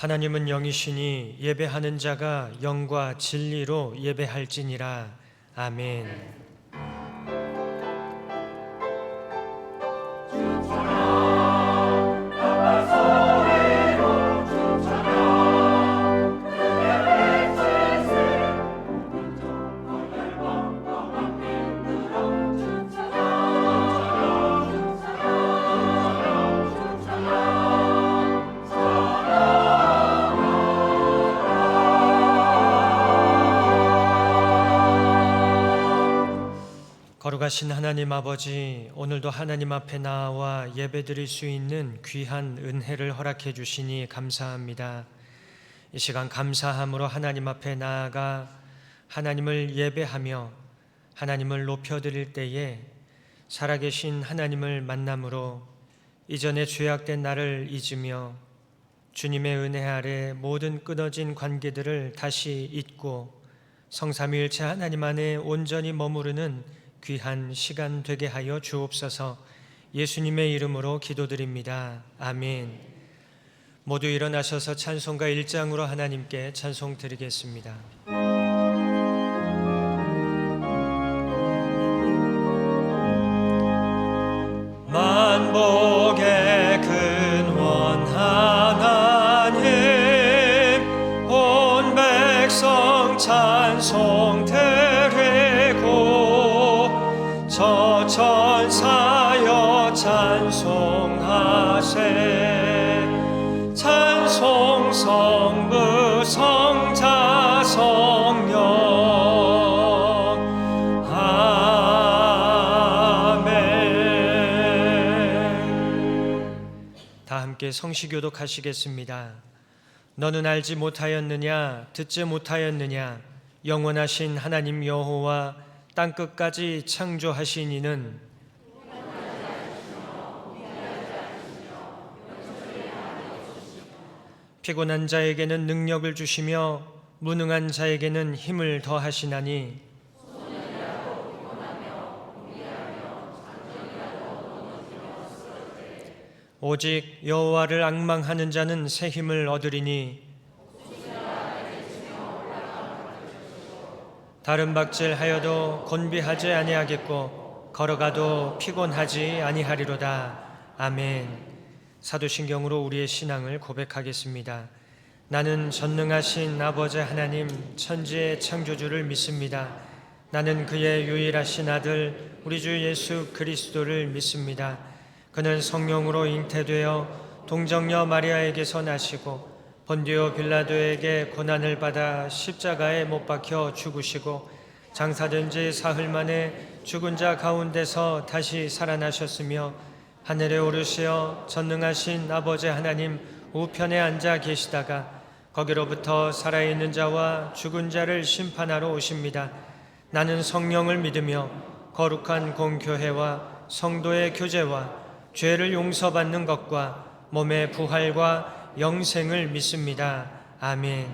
하나님은 영이시니 예배하는 자가 영과 진리로 예배할지니라. 아멘. 거룩하신 하나님 아버지, 오늘도 하나님 앞에 나와 예배드릴 수 있는 귀한 은혜를 허락해 주시니 감사합니다. 이 시간 감사함으로 하나님 앞에 나아가 하나님을 예배하며 하나님을 높여드릴 때에 살아계신 하나님을 만남으로 이전에 죄악된 나를 잊으며 주님의 은혜 아래 모든 끊어진 관계들을 다시 잊고 성삼위일체 하나님 안에 온전히 머무르는 귀한 시간 되게 하여 주옵소서. 예수님의 이름으로 기도드립니다. 아멘. 모두 일어나셔서 찬송가 1장으로 하나님께 찬송 드리겠습니다. 만복의 근원 하나님, 온 백성 찬송 드리고 저 천사여 찬송하세. 찬송 성부 성자 성령. 아멘. 다 함께 성시교독 하시겠습니다. 너는 알지 못하였느냐? 듣지 못하였느냐? 영원하신 하나님 여호와 땅끝까지 창조하신 이는 피곤한 자에게는 능력을 주시며 무능한 자에게는 힘을 더하시나니 오직 여호와를 앙망하는 자는 새 힘을 얻으리니 다른 박질하여도 곤비하지 아니하겠고 걸어가도 피곤하지 아니하리로다. 아멘. 사도신경으로 우리의 신앙을 고백하겠습니다. 나는 전능하신 아버지 하나님 천지의 창조주를 믿습니다. 나는 그의 유일하신 아들 우리 주 예수 그리스도를 믿습니다. 그는 성령으로 잉태되어 동정녀 마리아에게서 나시고 본디오 빌라도에게 고난을 받아 십자가에 못 박혀 죽으시고 장사된 지 사흘 만에 죽은 자 가운데서 다시 살아나셨으며 하늘에 오르시어 전능하신 아버지 하나님 우편에 앉아 계시다가 거기로부터 살아있는 자와 죽은 자를 심판하러 오십니다. 나는 성령을 믿으며 거룩한 공교회와 성도의 교제와 죄를 용서받는 것과 몸의 부활과 영생을 믿습니다. 아멘.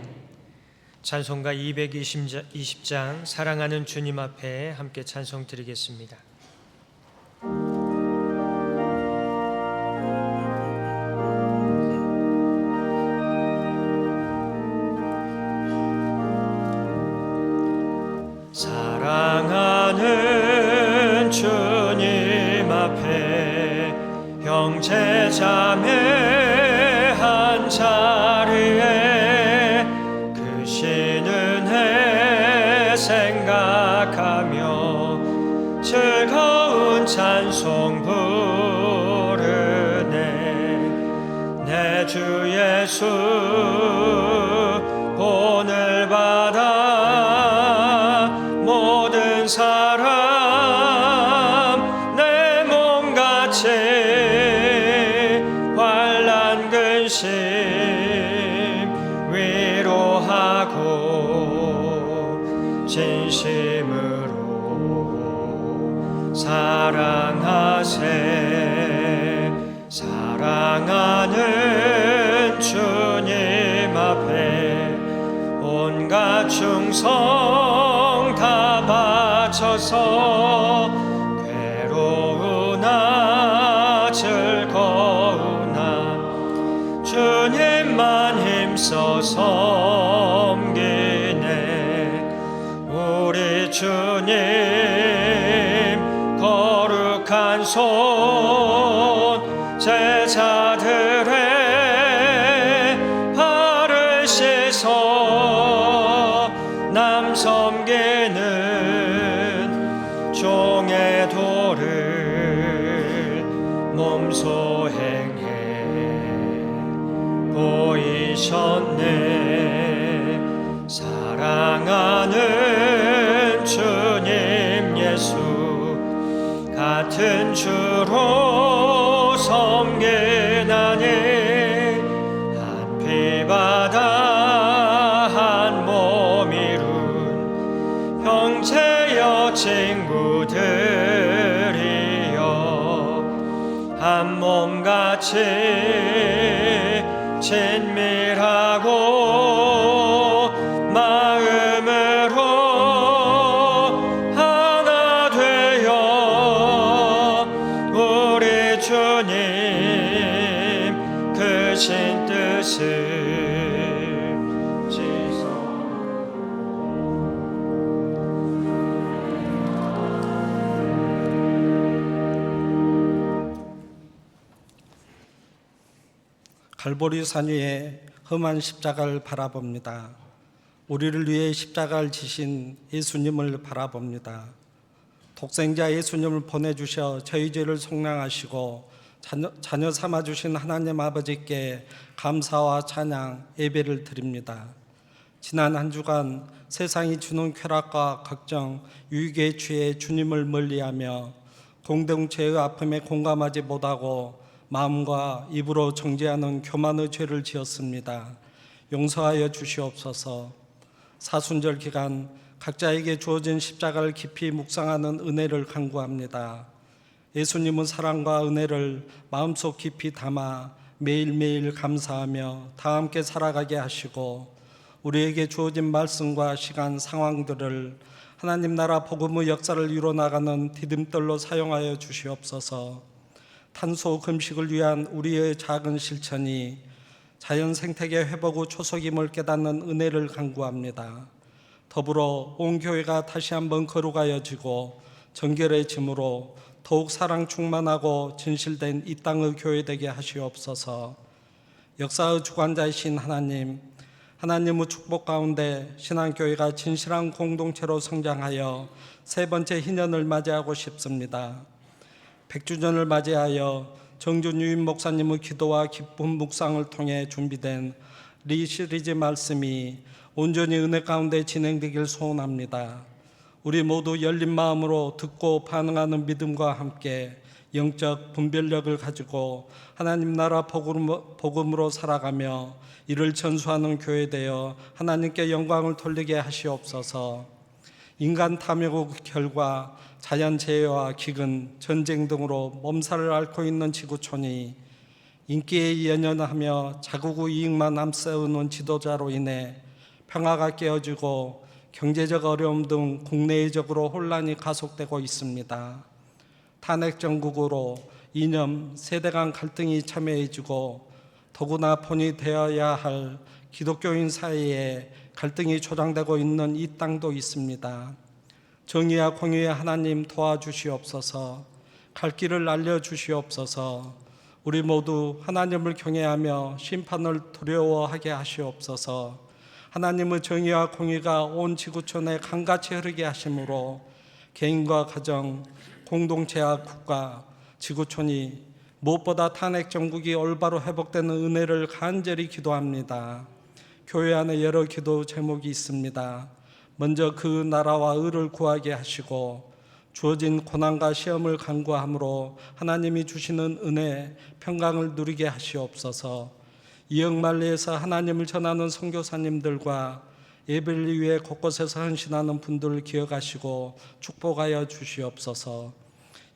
찬송가 220장 사랑하는 주님 앞에 함께 찬송 드리겠습니다. 사랑하는 주님 앞에 형제 자매 자리에 그 쉬는 해 생각하며 즐거운 찬송 부르네. 내 주 예수 본을 받아 모든 사람 내 몸같이 환난 근심 위로하고 진심으로 사랑하세. 사랑하는 주님 앞에 온갖 충성 다 바쳐서 괴로우나 즐거우나 주님만 힘 힘써 섬기네. 우리 주님 거룩한 손 제자들의 발을 씻어 남 섬기는 종의 도를 몸소 행해 보이셨네. 사랑하는 주님 예수 같은 주로 섬기나니 한 피바다 한 몸 이룬 형제여 친구들이여 한 몸같이 친밀하고 마음으로 하나 되어 우리 주님 크신 뜻을 지서. 갈보리 산 위에 험한 십자가를 바라봅니다. 우리를 위해 십자가를 지신 예수님을 바라봅니다. 독생자 예수님을 보내주셔 저희 죄를 속량하시고 자녀 삼아주신 하나님 아버지께 감사와 찬양, 예배를 드립니다. 지난 한 주간 세상이 주는 쾌락과 걱정, 유익에 취해 주님을 멀리하며 공동체의 아픔에 공감하지 못하고 마음과 입으로 정죄하는 교만의 죄를 지었습니다. 용서하여 주시옵소서. 사순절 기간 각자에게 주어진 십자가를 깊이 묵상하는 은혜를 간구합니다. 예수님은 사랑과 은혜를 마음속 깊이 담아 매일매일 감사하며 다 함께 살아가게 하시고 우리에게 주어진 말씀과 시간, 상황들을 하나님 나라 복음의 역사를 이뤄나가는 디딤돌로 사용하여 주시옵소서. 탄소 금식을 위한 우리의 작은 실천이 자연 생태계 회복 후 초석임을 깨닫는 은혜를 간구합니다. 더불어 온 교회가 다시 한번 거룩하여지고 정결해짐으로 더욱 사랑 충만하고 진실된 이 땅의 교회 되게 하시옵소서. 역사의 주관자이신 하나님, 하나님의 축복 가운데 신앙교회가 진실한 공동체로 성장하여 세 번째 희년을 맞이하고 싶습니다. 100주년을 맞이하여 정준 유임 목사님의 기도와 기쁨 묵상을 통해 준비된 리 시리즈 말씀이 온전히 은혜 가운데 진행되길 소원합니다. 우리 모두 열린 마음으로 듣고 반응하는 믿음과 함께 영적 분별력을 가지고 하나님 나라 복음으로 살아가며 이를 전수하는 교회 되어 하나님께 영광을 돌리게 하시옵소서. 인간 탐욕의 결과 자연재해와 기근, 전쟁 등으로 몸살을 앓고 있는 지구촌이 인기에 연연하며 자국의 이익만 앞세우는 지도자로 인해 평화가 깨어지고 경제적 어려움 등 국내적으로 혼란이 가속되고 있습니다. 탄핵 정국으로 이념, 세대 간 갈등이 첨예해지고 더구나 본이 되어야 할 기독교인 사이에 갈등이 조장되고 있는 이 땅도 있습니다. 정의와 공의의 하나님 도와주시옵소서. 갈 길을 알려주시옵소서. 우리 모두 하나님을 경외하며 심판을 두려워하게 하시옵소서. 하나님의 정의와 공의가 온 지구촌에 강같이 흐르게 하심으로 개인과 가정, 공동체와 국가, 지구촌이 무엇보다 탄핵 정국이 올바로 회복되는 은혜를 간절히 기도합니다. 교회 안에 여러 기도 제목이 있습니다. 먼저 그 나라와 의를 구하게 하시고 주어진 고난과 시험을 간구함으로 하나님이 주시는 은혜, 평강을 누리게 하시옵소서. 이역만리에서 하나님을 전하는 선교사님들과 예배를 위해 곳곳에서 헌신하는 분들을 기억하시고 축복하여 주시옵소서.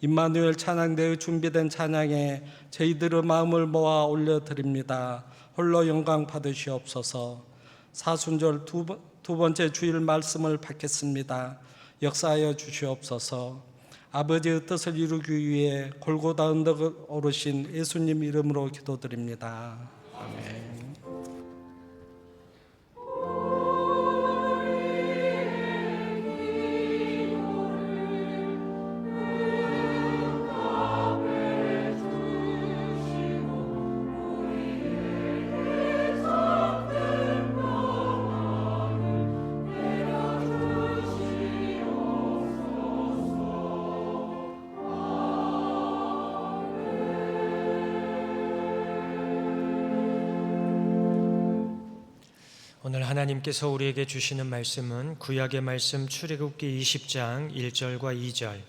임마누엘 찬양대의 준비된 찬양에 저희들의 마음을 모아 올려드립니다. 홀로 영광 받으시옵소서. 사순절 두 번째 주일 말씀을 받겠습니다. 역사하여 주시옵소서. 아버지의 뜻을 이루기 위해 골고다 언덕을 오르신 예수님 이름으로 기도드립니다. 아멘. 오늘 하나님께서 우리에게 주시는 말씀은 구약의 말씀 출애굽기 20장 1절과 2절,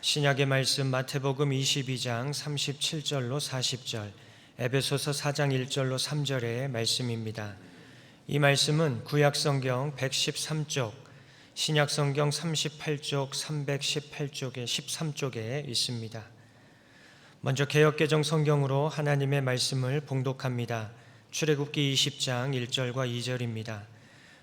신약의 말씀 마태복음 22장 37절로 40절, 에베소서 4장 1절로 3절의 말씀입니다. 이 말씀은 구약 성경 113쪽, 신약 성경 38쪽, 318쪽에 13쪽에 있습니다. 먼저 개역개정 성경으로 하나님의 말씀을 봉독합니다. 출애굽기 20장 1절과 2절입니다.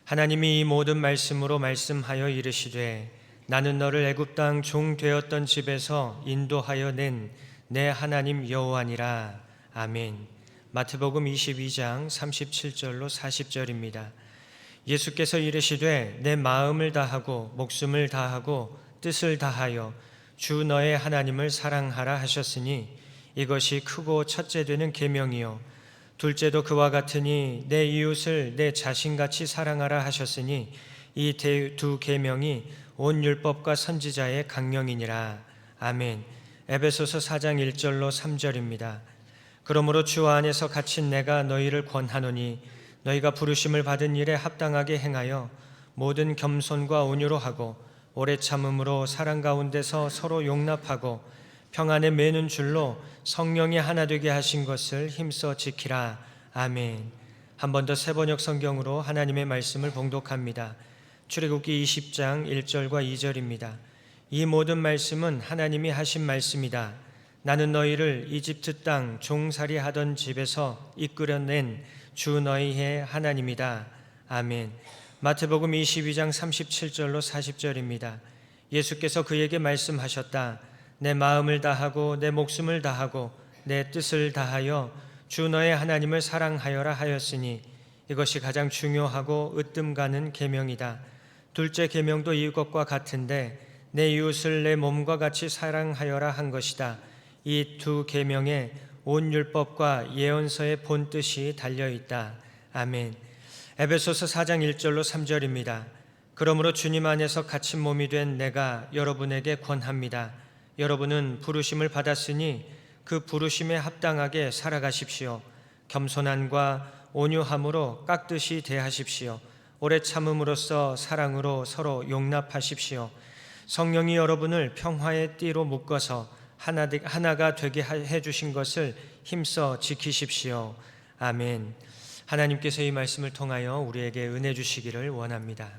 하나님이 이 모든 말씀으로 말씀하여 이르시되 나는 너를 애굽 땅 종 되었던 집에서 인도하여 낸 내 하나님 여호와니라. 아멘. 마태복음 22장 37절로 40절입니다. 예수께서 이르시되 내 마음을 다하고 목숨을 다하고 뜻을 다하여 주 너의 하나님을 사랑하라 하셨으니 이것이 크고 첫째 되는 계명이요 둘째도 그와 같으니 내 이웃을 내 자신같이 사랑하라 하셨으니 이 두 계명이 온 율법과 선지자의 강령이니라. 아멘. 에베소서 4장 1절로 3절입니다. 그러므로 주 안에서 갇힌 내가 너희를 권하노니 너희가 부르심을 받은 일에 합당하게 행하여 모든 겸손과 온유로 하고 오래 참음으로 사랑 가운데서 서로 용납하고 평안에 매는 줄로 성령이 하나 되게 하신 것을 힘써 지키라. 아멘. 한 번 더 새번역 성경으로 하나님의 말씀을 봉독합니다. 출애굽기 20장 1절과 2절입니다. 이 모든 말씀은 하나님이 하신 말씀이다. 나는 너희를 이집트 땅 종살이 하던 집에서 이끌어낸 주 너희의 하나님이다. 아멘. 마태복음 22장 37절로 40절입니다. 예수께서 그에게 말씀하셨다. 내 마음을 다하고 내 목숨을 다하고 내 뜻을 다하여 주 너의 하나님을 사랑하여라 하였으니 이것이 가장 중요하고 으뜸 가는 계명이다. 둘째 계명도 이것과 같은데 내 이웃을 내 몸과 같이 사랑하여라 한 것이다. 이 두 계명에 온 율법과 예언서의 본 뜻이 달려 있다. 아멘. 에베소서 4장 1절로 3절입니다. 그러므로 주님 안에서 갇힌 몸이 된 내가 여러분에게 권합니다. 여러분은 부르심을 받았으니 그 부르심에 합당하게 살아가십시오. 겸손함과 온유함으로 깍듯이 대하십시오. 오래 참음으로써 사랑으로 서로 용납하십시오. 성령이 여러분을 평화의 띠로 묶어서 하나가 되게 해주신 것을 힘써 지키십시오. 아멘. 하나님께서 이 말씀을 통하여 우리에게 은혜 주시기를 원합니다.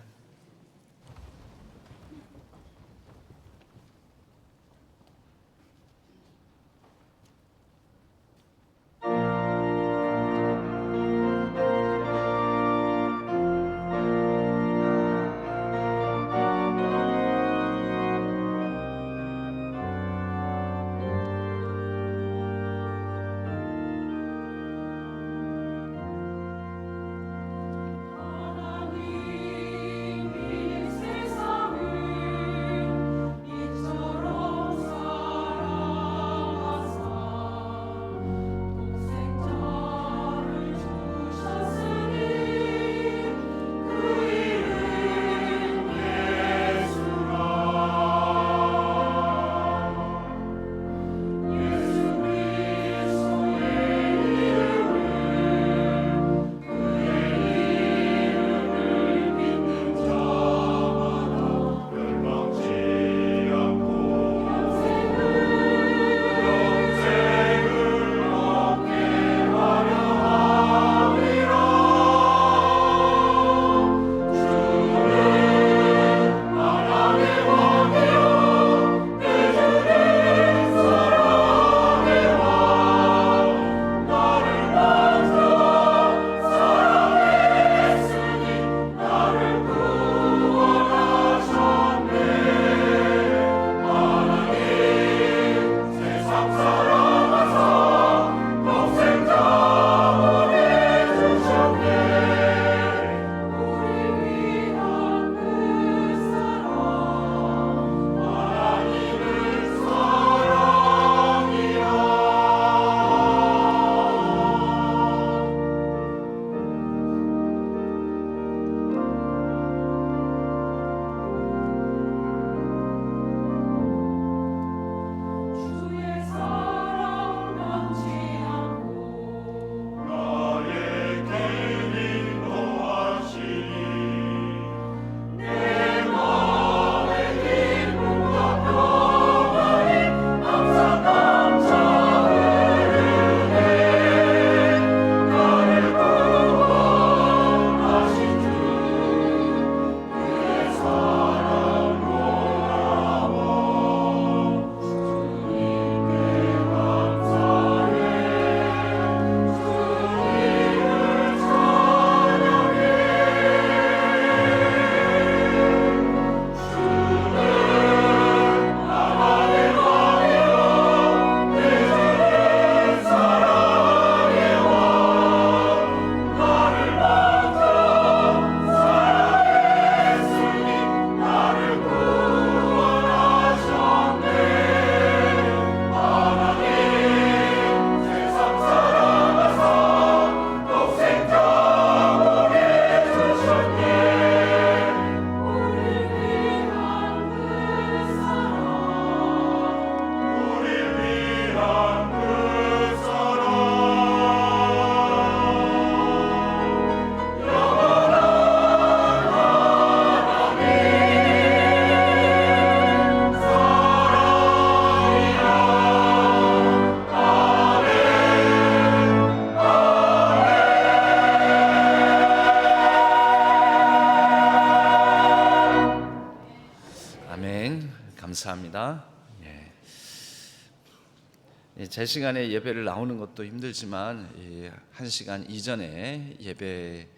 제 시간에 예배를 나오는 것도 힘들지만 1시간 이전에 예배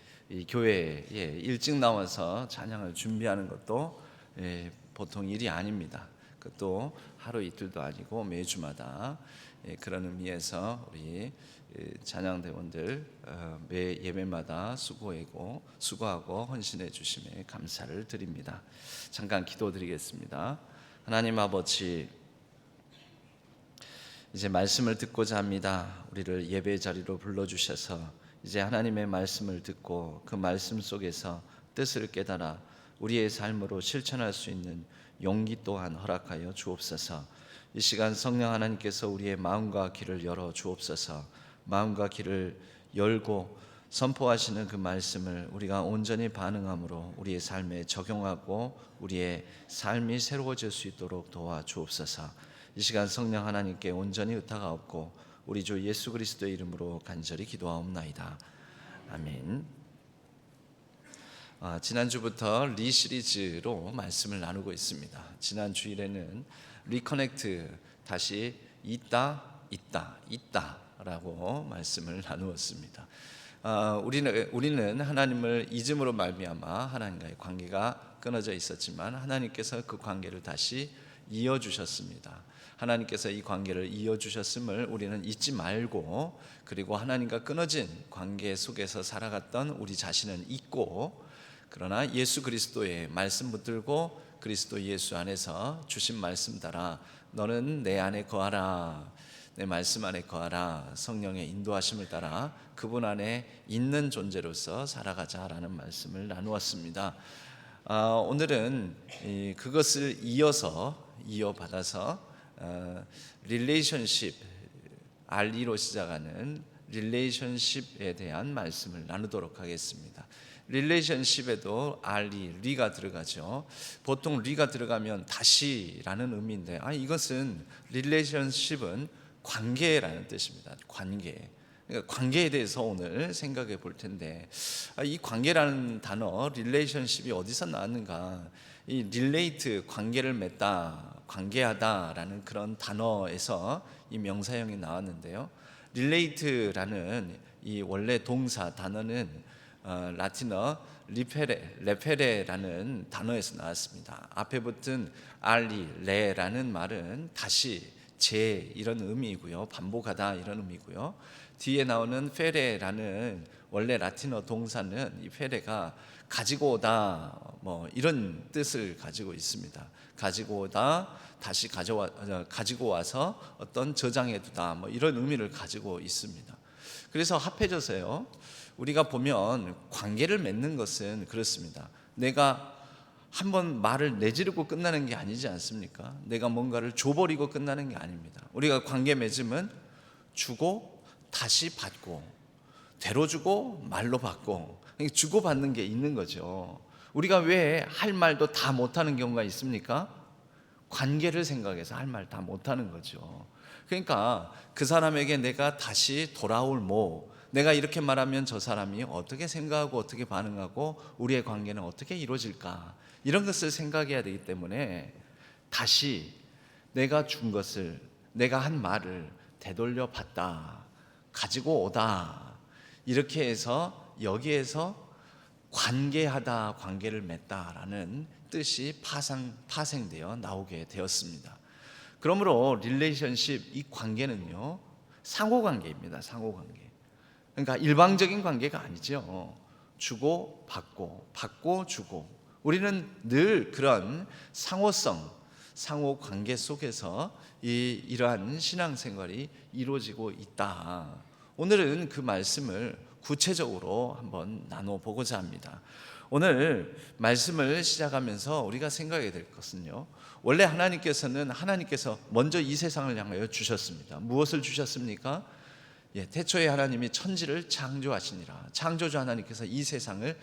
교회에 일찍 나와서 찬양을 준비하는 것도 보통 일이 아닙니다. 그것도 하루 이틀도 아니고 매주마다 그런 의미에서 우리 찬양대원들 매 예배마다 수고하고 헌신해 주심에 감사를 드립니다. 잠깐 기도드리겠습니다. 하나님 아버지, 이제 말씀을 듣고자 합니다. 우리를 예배 자리로 불러주셔서 이제 하나님의 말씀을 듣고 그 말씀 속에서 뜻을 깨달아 우리의 삶으로 실천할 수 있는 용기 또한 허락하여 주옵소서. 이 시간 성령 하나님께서 우리의 마음과 귀를 열어 주옵소서. 마음과 귀를 열고 선포하시는 그 말씀을 우리가 온전히 반응함으로 우리의 삶에 적용하고 우리의 삶이 새로워질 수 있도록 도와주옵소서. 이 시간 성령 하나님께 온전히 의탁하옵고 우리 주 예수 그리스도의 이름으로 간절히 기도하옵나이다. 아멘. 지난주부터 리 시리즈로 말씀을 나누고 있습니다. 지난 주일에는 리커넥트, 다시 있다라고 말씀을 나누었습니다. 우리는 하나님을 잊음으로 말미암아 하나님과의 관계가 끊어져 있었지만 하나님께서 그 관계를 다시 이어주셨습니다. 하나님께서 이 관계를 이어주셨음을 우리는 잊지 말고, 그리고 하나님과 끊어진 관계 속에서 살아갔던 우리 자신은 잊고, 그러나 예수 그리스도의 말씀 붙들고 그리스도 예수 안에서 주신 말씀 따라 너는 내 안에 거하라, 내 말씀 안에 거하라, 성령의 인도하심을 따라 그분 안에 있는 존재로서 살아가자라는 말씀을 나누었습니다. 오늘은 그것을 이어받아서 릴레이션십, RE로 시작하는 릴레이션십에 대한 말씀을 나누도록 하겠습니다. 릴레이션십에도 리가 들어가죠. 보통 리가 들어가면 다시라는 의미인데 이것은 릴레이션십은 관계라는 뜻입니다. 그러니까 관계에 대해서 오늘 생각해 볼 텐데, 이 관계라는 단어, 릴레이션십이 어디서 나왔는가? 이 릴레이트, 관계를 맺다, 관계하다라는 그런 단어에서 이 명사형이 나왔는데요. 릴레이트라는 이 원래 동사 단어는 라틴어 레페레라는 단어에서 나왔습니다. 앞에 붙은 레라는 말은 다시, 재 이런 의미이고요. 반복하다 이런 의미고요. 뒤에 나오는 페레라는 원래 라틴어 동사는 이 페레가 가지고 오다 이런 뜻을 가지고 있습니다. 가지고 오다, 다시 가지고 와서 어떤 저장해 두다 이런 의미를 가지고 있습니다. 그래서 합해져서요, 우리가 보면 관계를 맺는 것은 그렇습니다. 내가 한번 말을 내지르고 끝나는 게 아니지 않습니까? 내가 뭔가를 줘버리고 끝나는 게 아닙니다. 우리가 관계 맺으면 주고 다시 받고, 대로 주고 말로 받고, 주고받는 게 있는 거죠. 우리가 왜 할 말도 다 못하는 경우가 있습니까? 관계를 생각해서 할 말 다 못하는 거죠. 그러니까 그 사람에게 내가 다시 돌아올 내가 이렇게 말하면 저 사람이 어떻게 생각하고 어떻게 반응하고 우리의 관계는 어떻게 이루어질까, 이런 것을 생각해야 되기 때문에 다시 내가 준 것을, 내가 한 말을 되돌려 받다, 가지고 오다, 이렇게 해서 여기에서 관계하다, 관계를 맺다라는 뜻이 파생되어 나오게 되었습니다. 그러므로 릴레이션십, 이 관계는요, 상호관계입니다. 상호관계. 그러니까 일방적인 관계가 아니죠. 주고 받고, 받고 주고. 우리는 늘 그런 상호성, 상호관계 속에서 이러한 신앙생활이 이루어지고 있다. 오늘은 그 말씀을 구체적으로 한번 나눠보고자 합니다. 오늘 말씀을 시작하면서 우리가 생각해야 될 것은요, 원래 하나님께서 먼저 이 세상을 향하여 주셨습니다. 무엇을 주셨습니까? 태초에 하나님이 천지를 창조하시니라. 창조주 하나님께서 이 세상을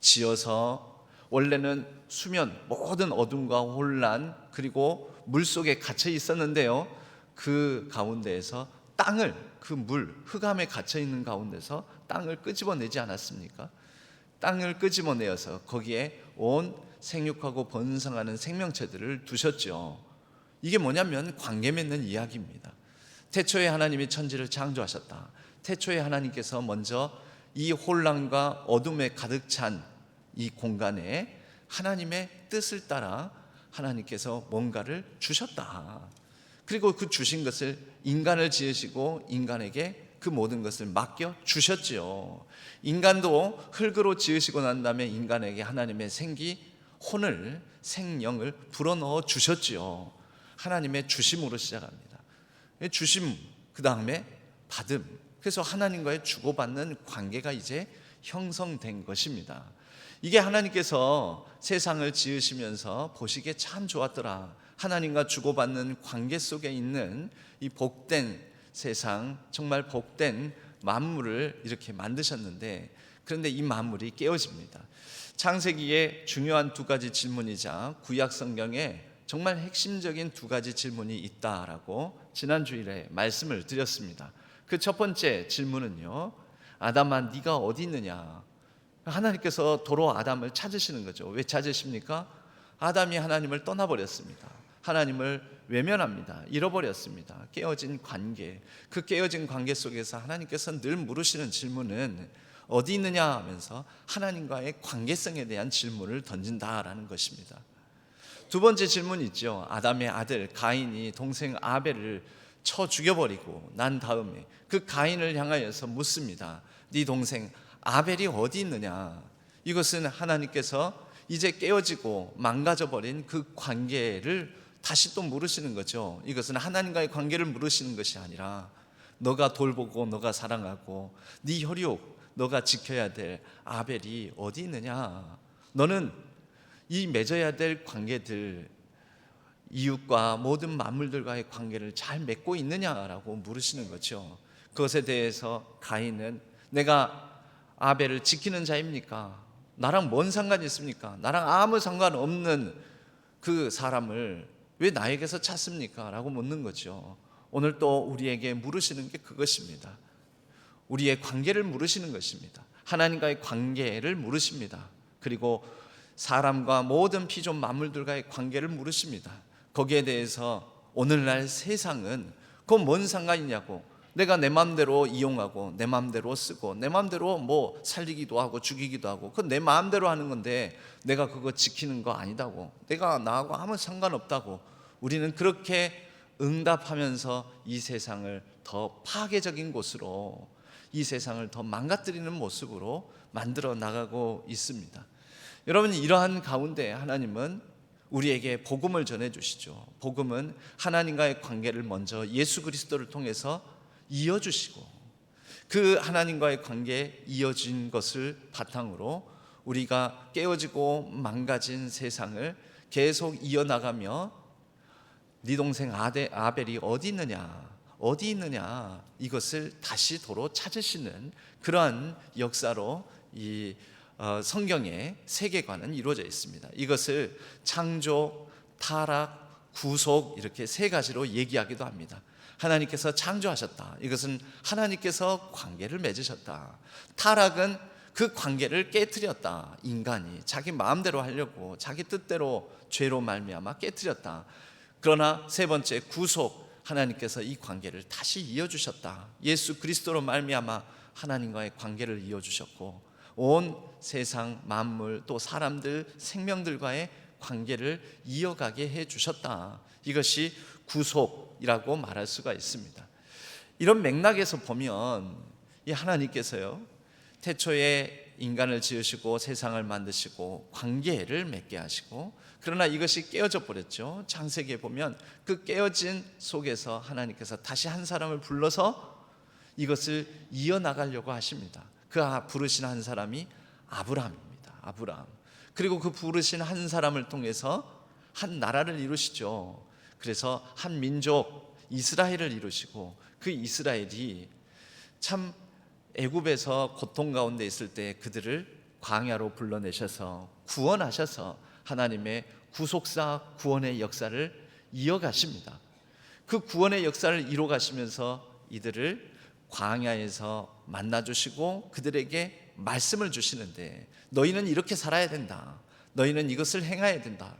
지어서, 원래는 수면, 모든 어둠과 혼란, 그리고 물속에 갇혀 있었는데요, 그 가운데에서 땅을, 그 흑암에 갇혀 있는 가운데서 땅을 끄집어내지 않았습니까? 땅을 끄집어내어서 거기에 온 생육하고 번성하는 생명체들을 두셨죠. 이게 뭐냐면 관계 맺는 이야기입니다. 태초에 하나님이 천지를 창조하셨다. 태초에 하나님께서 먼저 이 혼란과 어둠에 가득 찬 이 공간에 하나님의 뜻을 따라 하나님께서 뭔가를 주셨다. 그리고 그 주신 것을 인간을 지으시고 인간에게 그 모든 것을 맡겨 주셨지요. 인간도 흙으로 지으시고 난 다음에 인간에게 하나님의 혼을, 생명을 불어넣어 주셨지요. 하나님의 주심으로 시작합니다. 주심, 그 다음에 받음. 그래서 하나님과의 주고받는 관계가 이제 형성된 것입니다. 이게 하나님께서 세상을 지으시면서 보시기에 참 좋았더라. 하나님과 주고받는 관계 속에 있는 이 복된 세상, 정말 복된 만물을 이렇게 만드셨는데, 그런데 이 만물이 깨어집니다. 창세기에 중요한 두 가지 질문이자 구약 성경에 정말 핵심적인 두 가지 질문이 있다라고 지난 주일에 말씀을 드렸습니다. 그 첫 번째 질문은요, 아담아 네가 어디 있느냐. 하나님께서 도로 아담을 찾으시는 거죠. 왜 찾으십니까? 아담이 하나님을 떠나버렸습니다. 하나님을 외면합니다. 잃어버렸습니다. 깨어진 관계, 그 깨어진 관계 속에서 하나님께서 늘 물으시는 질문은 어디 있느냐 하면서 하나님과의 관계성에 대한 질문을 던진다라는 것입니다. 두 번째 질문이 있죠. 아담의 아들 가인이 동생 아벨을 쳐 죽여버리고 난 다음에 그 가인을 향하여서 묻습니다. 네 동생 아벨이 어디 있느냐. 이것은 하나님께서 이제 깨어지고 망가져버린 그 관계를 다시 또 물으시는 거죠. 이것은 하나님과의 관계를 물으시는 것이 아니라 너가 돌보고 너가 사랑하고 네 혈육 너가 지켜야 될 아벨이 어디 있느냐. 너는 이 맺어야 될 관계들, 이웃과 모든 만물들과의 관계를 잘 맺고 있느냐라고 물으시는 거죠. 그것에 대해서 가인은 내가 아벨을 지키는 자입니까? 나랑 뭔 상관이 있습니까? 나랑 아무 상관없는 그 사람을 왜 나에게서 찾습니까? 라고 묻는 거죠. 오늘 또 우리에게 물으시는 게 그것입니다. 우리의 관계를 물으시는 것입니다. 하나님과의 관계를 물으십니다. 그리고 사람과 모든 피조 만물들과의 관계를 물으십니다. 거기에 대해서 오늘날 세상은 그건 뭔 상관이냐고, 내가 내 마음대로 이용하고 내 마음대로 쓰고 내 마음대로 뭐 살리기도 하고 죽이기도 하고 그건 내 마음대로 하는 건데 내가 그거 지키는 거 아니다고, 내가 나하고 아무 상관없다고, 우리는 그렇게 응답하면서 이 세상을 더 파괴적인 곳으로, 이 세상을 더 망가뜨리는 모습으로 만들어 나가고 있습니다. 여러분, 이러한 가운데 하나님은 우리에게 복음을 전해주시죠. 복음은 하나님과의 관계를 먼저 예수 그리스도를 통해서 이어주시고 그 하나님과의 관계에 이어진 것을 바탕으로 우리가 깨어지고 망가진 세상을 계속 이어나가며 네 동생 아벨이 어디 있느냐 이것을 다시 도로 찾으시는 그러한 역사로 이 성경의 세계관은 이루어져 있습니다. 이것을 창조, 타락, 구속 이렇게 세 가지로 얘기하기도 합니다. 하나님께서 창조하셨다. 이것은 하나님께서 관계를 맺으셨다. 타락은 그 관계를 깨트렸다. 인간이 자기 마음대로 하려고 자기 뜻대로 죄로 말미암아 깨트렸다. 그러나 세 번째 구속, 하나님께서 이 관계를 다시 이어주셨다. 예수 그리스도로 말미암아 하나님과의 관계를 이어주셨고 온 세상 만물 또 사람들 생명들과의 관계를 이어가게 해주셨다. 이것이 구속이라고 말할 수가 있습니다. 이런 맥락에서 보면 이 하나님께서요, 태초에 인간을 지으시고 세상을 만드시고 관계를 맺게 하시고, 그러나 이것이 깨어져 버렸죠. 창세기에 보면 그 깨어진 속에서 하나님께서 다시 한 사람을 불러서 이것을 이어나가려고 하십니다. 그 부르신 한 사람이 아브라함입니다. 아브라함. 그리고 그 부르신 한 사람을 통해서 한 나라를 이루시죠. 그래서 한 민족 이스라엘을 이루시고 그 이스라엘이 참 애굽에서 고통 가운데 있을 때 그들을 광야로 불러내셔서 구원하셔서 하나님의 구속사 구원의 역사를 이어가십니다. 그 구원의 역사를 이뤄가시면서 이들을 광야에서 만나주시고 그들에게 말씀을 주시는데 너희는 이렇게 살아야 된다. 너희는 이것을 행해야 된다.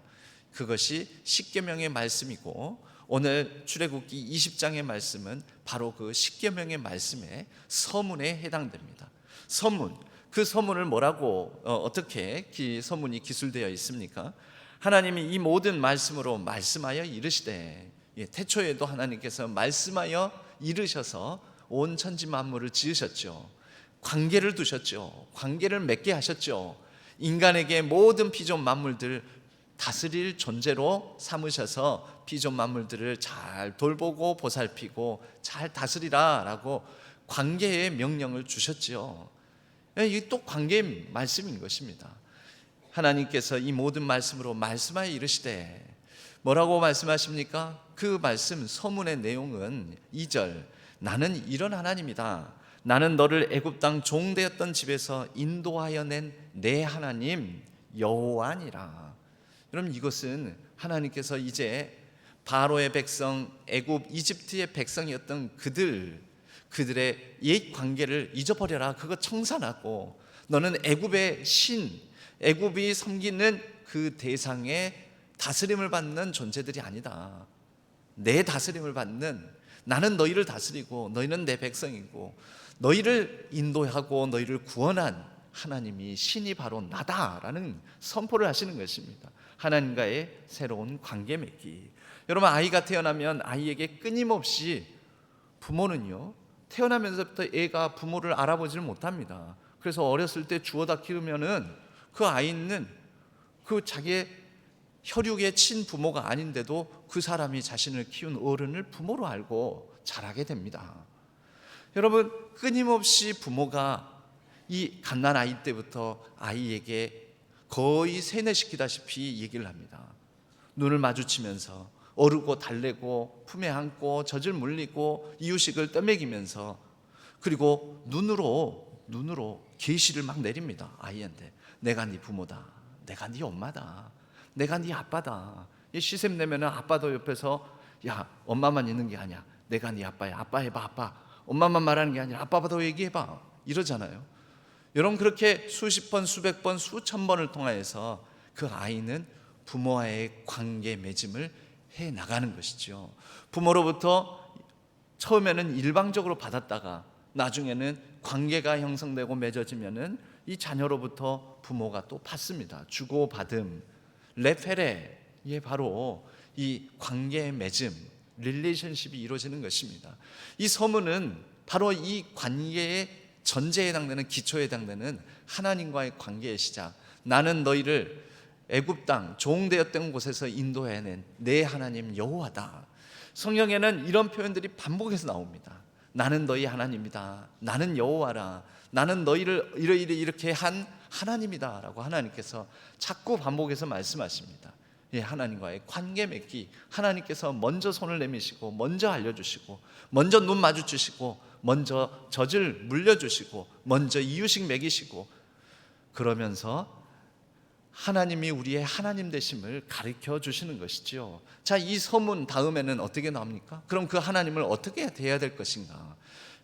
그것이 십계명의 말씀이고 오늘 출애굽기 20장의 말씀은 바로 그 십계명의 말씀에 서문에 해당됩니다. 서문, 그 서문을 뭐라고 어떻게 서문이 기술되어 있습니까? 하나님이 이 모든 말씀으로 말씀하여 이르시되, 태초에도 하나님께서 말씀하여 이르셔서 온 천지 만물을 지으셨죠. 관계를 두셨죠. 관계를 맺게 하셨죠. 인간에게 모든 피조 만물들 다스릴 존재로 삼으셔서 피조 만물들을 잘 돌보고 보살피고 잘 다스리라 라고 관계의 명령을 주셨죠. 이게 또 관계의 말씀인 것입니다. 하나님께서 이 모든 말씀으로 말씀하여 이르시되, 뭐라고 말씀하십니까? 그 말씀 서문의 내용은 2절, 나는 이런 하나님이다. 나는 너를 애굽 땅 종되었던 집에서 인도하여 낸 내 하나님 여호와니라. 그럼 이것은 하나님께서 이제 바로의 백성, 애굽 이집트의 백성이었던 그들의 옛 관계를 잊어버려라. 그거 청산하고 너는 애굽의 신, 애굽이 섬기는 그 대상의 다스림을 받는 존재들이 아니다. 내 다스림을 받는, 나는 너희를 다스리고 너희는 내 백성이고 너희를 인도하고 너희를 구원한 하나님이 신이 바로 나다라는 선포를 하시는 것입니다. 하나님과의 새로운 관계 맺기. 여러분, 아이가 태어나면 아이에게 끊임없이 부모는요, 태어나면서부터 애가 부모를 알아보지를 못합니다. 그래서 어렸을 때 주워다 키우면은 그 아이는 그 자기의 혈육의 친부모가 아닌데도 그 사람이 자신을 키운 어른을 부모로 알고 자라게 됩니다. 여러분, 끊임없이 부모가 이 갓난 아이 때부터 아이에게 거의 세뇌시키다시피 얘기를 합니다. 눈을 마주치면서 어르고 달래고 품에 안고 젖을 물리고 이유식을 떠먹이면서, 그리고 눈으로 계시를 막 내립니다. 아이한테 내가 네 부모다, 내가 네 엄마다, 내가 네 아빠다. 시샘 내면은 아빠도 옆에서 야, 엄마만 있는 게 아니야, 내가 네 아빠야, 아빠 해봐, 아빠. 엄마만 말하는 게 아니라 아빠도 얘기해봐, 이러잖아요. 여러분, 그렇게 수십 번, 수백 번, 수천 번을 통하여서 그 아이는 부모와의 관계 맺음을 해 나가는 것이죠. 부모로부터 처음에는 일방적으로 받았다가 나중에는 관계가 형성되고 맺어지면은 이 자녀로부터 부모가 또 받습니다. 주고받음, 레페레에 바로 이 관계의 맺음, 릴레이션십이 이루어지는 것입니다. 이 서문은 바로 이 관계의 전제에 해당되는, 기초에 해당되는 하나님과의 관계의 시작. 나는 너희를 애굽 땅 종되었던 곳에서 인도해낸 내 하나님 여호와다. 성경에는 이런 표현들이 반복해서 나옵니다. 나는 너희 하나님이다, 나는 여호와라, 나는 너희를 이렇게 한 하나님이다 라고 하나님께서 자꾸 반복해서 말씀하십니다. 하나님과의 관계 맺기, 하나님께서 먼저 손을 내미시고 먼저 알려주시고 먼저 눈 마주치시고 먼저 젖을 물려주시고 먼저 이유식 먹이시고, 그러면서 하나님이 우리의 하나님 되심을 가르쳐 주시는 것이죠. 자, 이 서문 다음에는 어떻게 나옵니까? 그럼 그 하나님을 어떻게 대해야 될 것인가?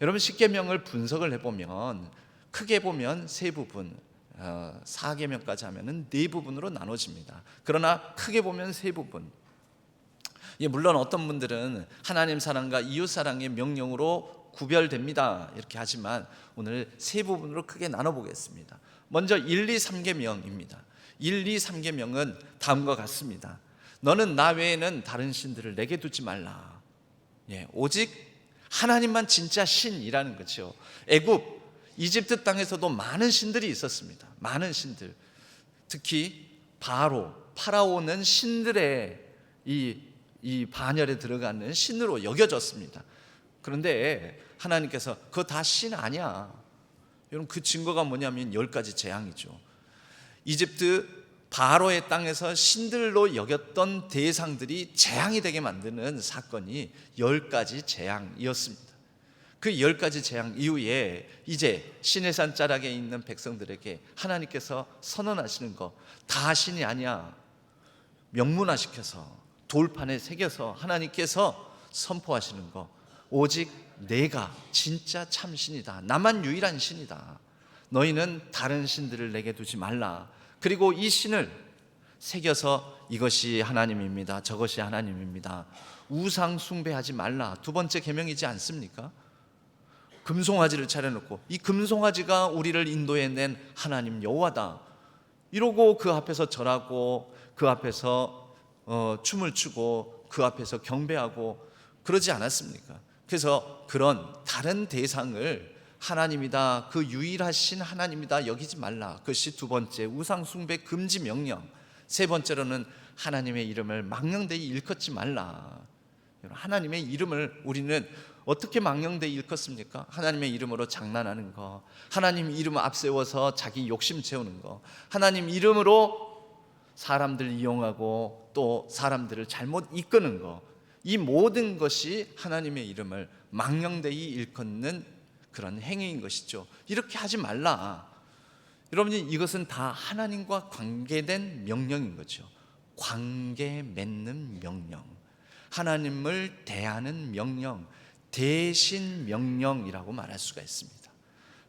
여러분, 십계명을 분석을 해보면 크게 보면 세 부분, 4계명까지 하면은 네 부분으로 나눠집니다. 그러나 크게 보면 세 부분. 물론 어떤 분들은 하나님 사랑과 이웃 사랑의 명령으로 구별됩니다 이렇게 하지만 오늘 세 부분으로 크게 나눠보겠습니다. 먼저 1, 2, 3계명입니다. 1, 2, 3계명은 다음과 같습니다. 너는 나 외에는 다른 신들을 내게 두지 말라. 오직 하나님만 진짜 신이라는 거죠. 애굽, 이집트 땅에서도 많은 신들이 있었습니다. 많은 신들, 특히 파라오는 신들의 이 반열에 들어가는 신으로 여겨졌습니다. 그런데 하나님께서 그거 다 신 아니야. 여러분, 그 증거가 뭐냐면 10가지 재앙이죠. 이집트 바로의 땅에서 신들로 여겼던 대상들이 재앙이 되게 만드는 사건이 10가지 재앙이었습니다. 그 10가지 재앙 이후에 이제 시내산 자락에 있는 백성들에게 하나님께서 선언하시는 거, 다 신이 아니야. 명문화시켜서 돌판에 새겨서 하나님께서 선포하시는 거, 오직 내가 진짜 참 신이다, 나만 유일한 신이다, 너희는 다른 신들을 내게 두지 말라. 그리고 이 신을 새겨서 이것이 하나님입니다, 저것이 하나님입니다. 우상 숭배하지 말라, 두 번째 계명이지 않습니까? 금송아지를 차려놓고 이 금송아지가 우리를 인도해낸 하나님 여호와다 이러고 그 앞에서 절하고 그 앞에서 춤을 추고 그 앞에서 경배하고 그러지 않았습니까? 그래서 그런 다른 대상을 하나님이다, 그 유일하신 하나님이다 여기지 말라. 그것이 두 번째 우상 숭배 금지 명령. 세 번째로는 하나님의 이름을 망령되이 일컫지 말라. 하나님의 이름을 우리는 어떻게 망령되이 일컫습니까? 하나님의 이름으로 장난하는 거, 하나님 이름 앞세워서 자기 욕심 채우는 거, 하나님 이름으로 사람들 이용하고 또 사람들을 잘못 이끄는 거, 이 모든 것이 하나님의 이름을 망령되이 일컫는 그런 행위인 것이죠. 이렇게 하지 말라. 여러분이 이것은 다 하나님과 관계된 명령인 거죠. 관계 맺는 명령, 하나님을 대하는 명령, 대신 명령이라고 말할 수가 있습니다.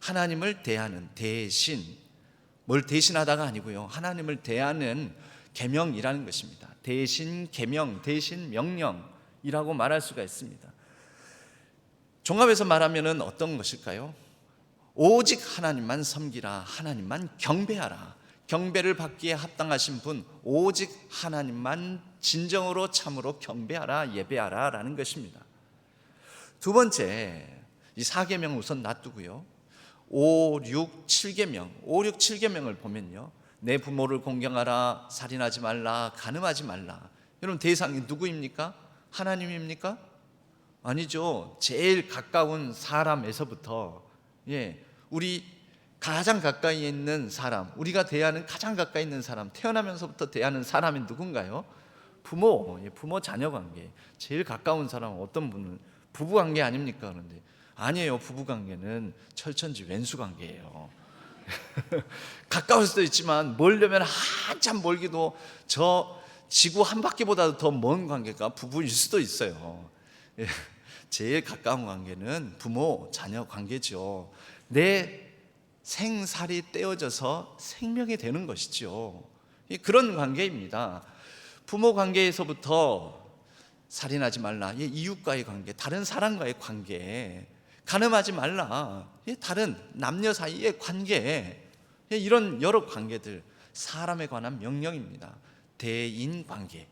하나님을 대하는 대신, 뭘 대신하다가 아니고요, 하나님을 대하는 계명이라는 것입니다. 대신 계명, 대신 명령이라고 말할 수가 있습니다. 종합해서 말하면 어떤 것일까요? 오직 하나님만 섬기라, 하나님만 경배하라. 경배를 받기에 합당하신 분, 오직 하나님만 진정으로 참으로 경배하라, 예배하라 라는 것입니다. 두 번째, 이 4계명 우선 놔두고요, 5, 6, 7계명, 5, 6, 7계명을 보면요, 내 부모를 공경하라, 살인하지 말라, 간음하지 말라. 여러분 대상이 누구입니까? 하나님입니까? 아니죠. 제일 가까운 사람에서부터, 우리 가장 가까이 있는 사람, 우리가 대하는 가장 가까이 있는 사람, 태어나면서부터 대하는 사람이 누군가요? 부모, 부모 자녀 관계. 제일 가까운 사람은 어떤 분은 부부 관계 아닙니까? 그런데 아니에요. 부부 관계는 철천지 왼수 관계예요. 가까울 수도 있지만 멀려면 한참 멀기도, 저 지구 한 바퀴보다도 더 먼 관계가 부부일 수도 있어요. 제일 가까운 관계는 부모 자녀 관계죠. 내 생살이 떼어져서 생명이 되는 것이죠. 그런 관계입니다. 부모 관계에서부터 살인하지 말라, 이웃과의 관계, 다른 사람과의 관계, 간음하지 말라, 다른 남녀 사이의 관계, 이런 여러 관계들, 사람에 관한 명령입니다. 대인 관계,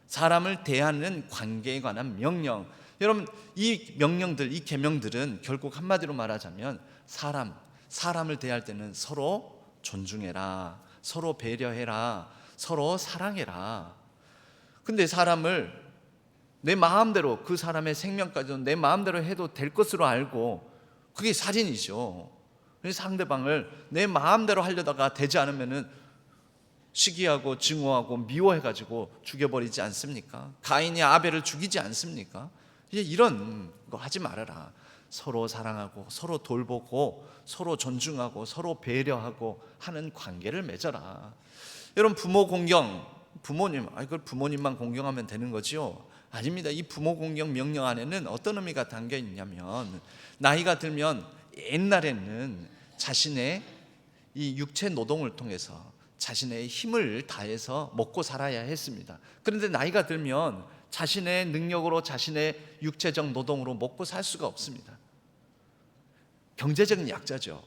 사람을 대하는 관계에 관한 명령. 여러분 이 명령들, 이 계명들은 결국 한마디로 말하자면 사람을 대할 때는 서로 존중해라, 서로 배려해라, 서로 사랑해라. 근데 사람을 내 마음대로, 그 사람의 생명까지도 내 마음대로 해도 될 것으로 알고, 그게 살인이죠. 상대방을 내 마음대로 하려다가 되지 않으면은 시기하고 증오하고 미워해가지고 죽여버리지 않습니까? 가인이 아벨을 죽이지 않습니까? 이런 거 하지 말아라. 서로 사랑하고 서로 돌보고 서로 존중하고 서로 배려하고 하는 관계를 맺어라. 여러분 부모 공경, 부모님, 그걸 부모님만 공경하면 되는 거지요? 아닙니다. 이 부모 공경 명령 안에는 어떤 의미가 담겨 있냐면, 나이가 들면 옛날에는 자신의 이 육체 노동을 통해서 자신의 힘을 다해서 먹고 살아야 했습니다. 그런데 나이가 들면 자신의 능력으로, 자신의 육체적 노동으로 먹고 살 수가 없습니다. 경제적인 약자죠.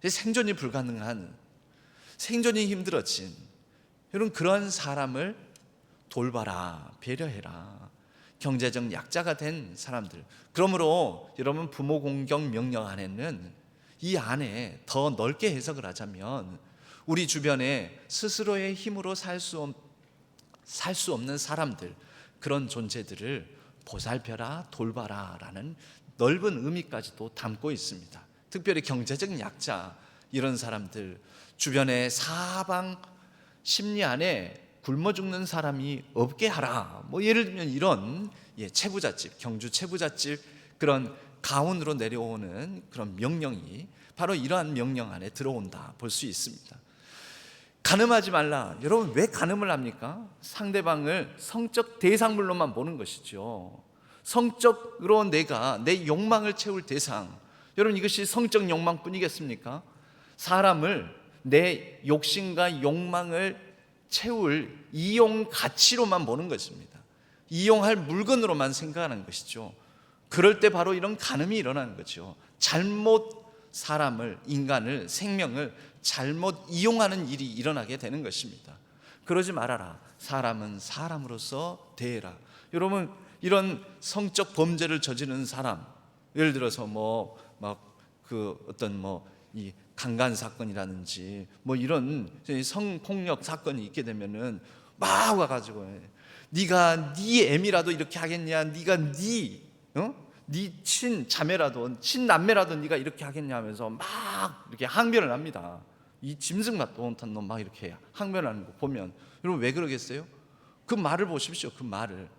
생존이 불가능한, 생존이 힘들어진, 여러분 그런 사람을 돌봐라, 배려해라. 경제적 약자가 된 사람들. 그러므로 여러분 부모 공경 명령 안에는, 이 안에 더 넓게 해석을 하자면, 우리 주변에 스스로의 힘으로 살 수 없는 사람들, 그런 존재들을 보살펴라, 돌봐라 라는 넓은 의미까지도 담고 있습니다. 특별히 경제적 약자, 이런 사람들, 주변에 사방 심리 안에 굶어 죽는 사람이 없게 하라. 예를 들면 이런 채부잣집, 경주 채부잣집, 그런 가훈으로 내려오는 그런 명령이 바로 이러한 명령 안에 들어온다 볼 수 있습니다. 간음하지 말라. 여러분 왜 간음을 합니까? 상대방을 성적 대상물로만 보는 것이죠. 성적으로 내가 내 욕망을 채울 대상. 여러분 이것이 성적 욕망뿐이겠습니까? 사람을 내 욕심과 욕망을 채울 이용 가치로만 보는 것입니다. 이용할 물건으로만 생각하는 것이죠. 그럴 때 바로 이런 간음이 일어나는 거죠. 잘못 사람을, 인간을, 생명을 잘못 이용하는 일이 일어나게 되는 것입니다. 그러지 말아라. 사람은 사람으로서 대해라. 여러분, 이런 성적 범죄를 저지르는 사람, 예를 들어서 이 강간 사건이라든지 이런 성폭력 사건이 있게 되면은 막 와가지고 네가 네 애미라도 이렇게 하겠냐, 네가 네 친자매라도 친남매라도 네가 이렇게 하겠냐 하면서 막 이렇게 항변을 합니다. 이 짐승 맛도 못한 놈 막 이렇게 항변하는 거 보면 여러분 왜 그러겠어요? 그 말을 보십시오. 그 말을.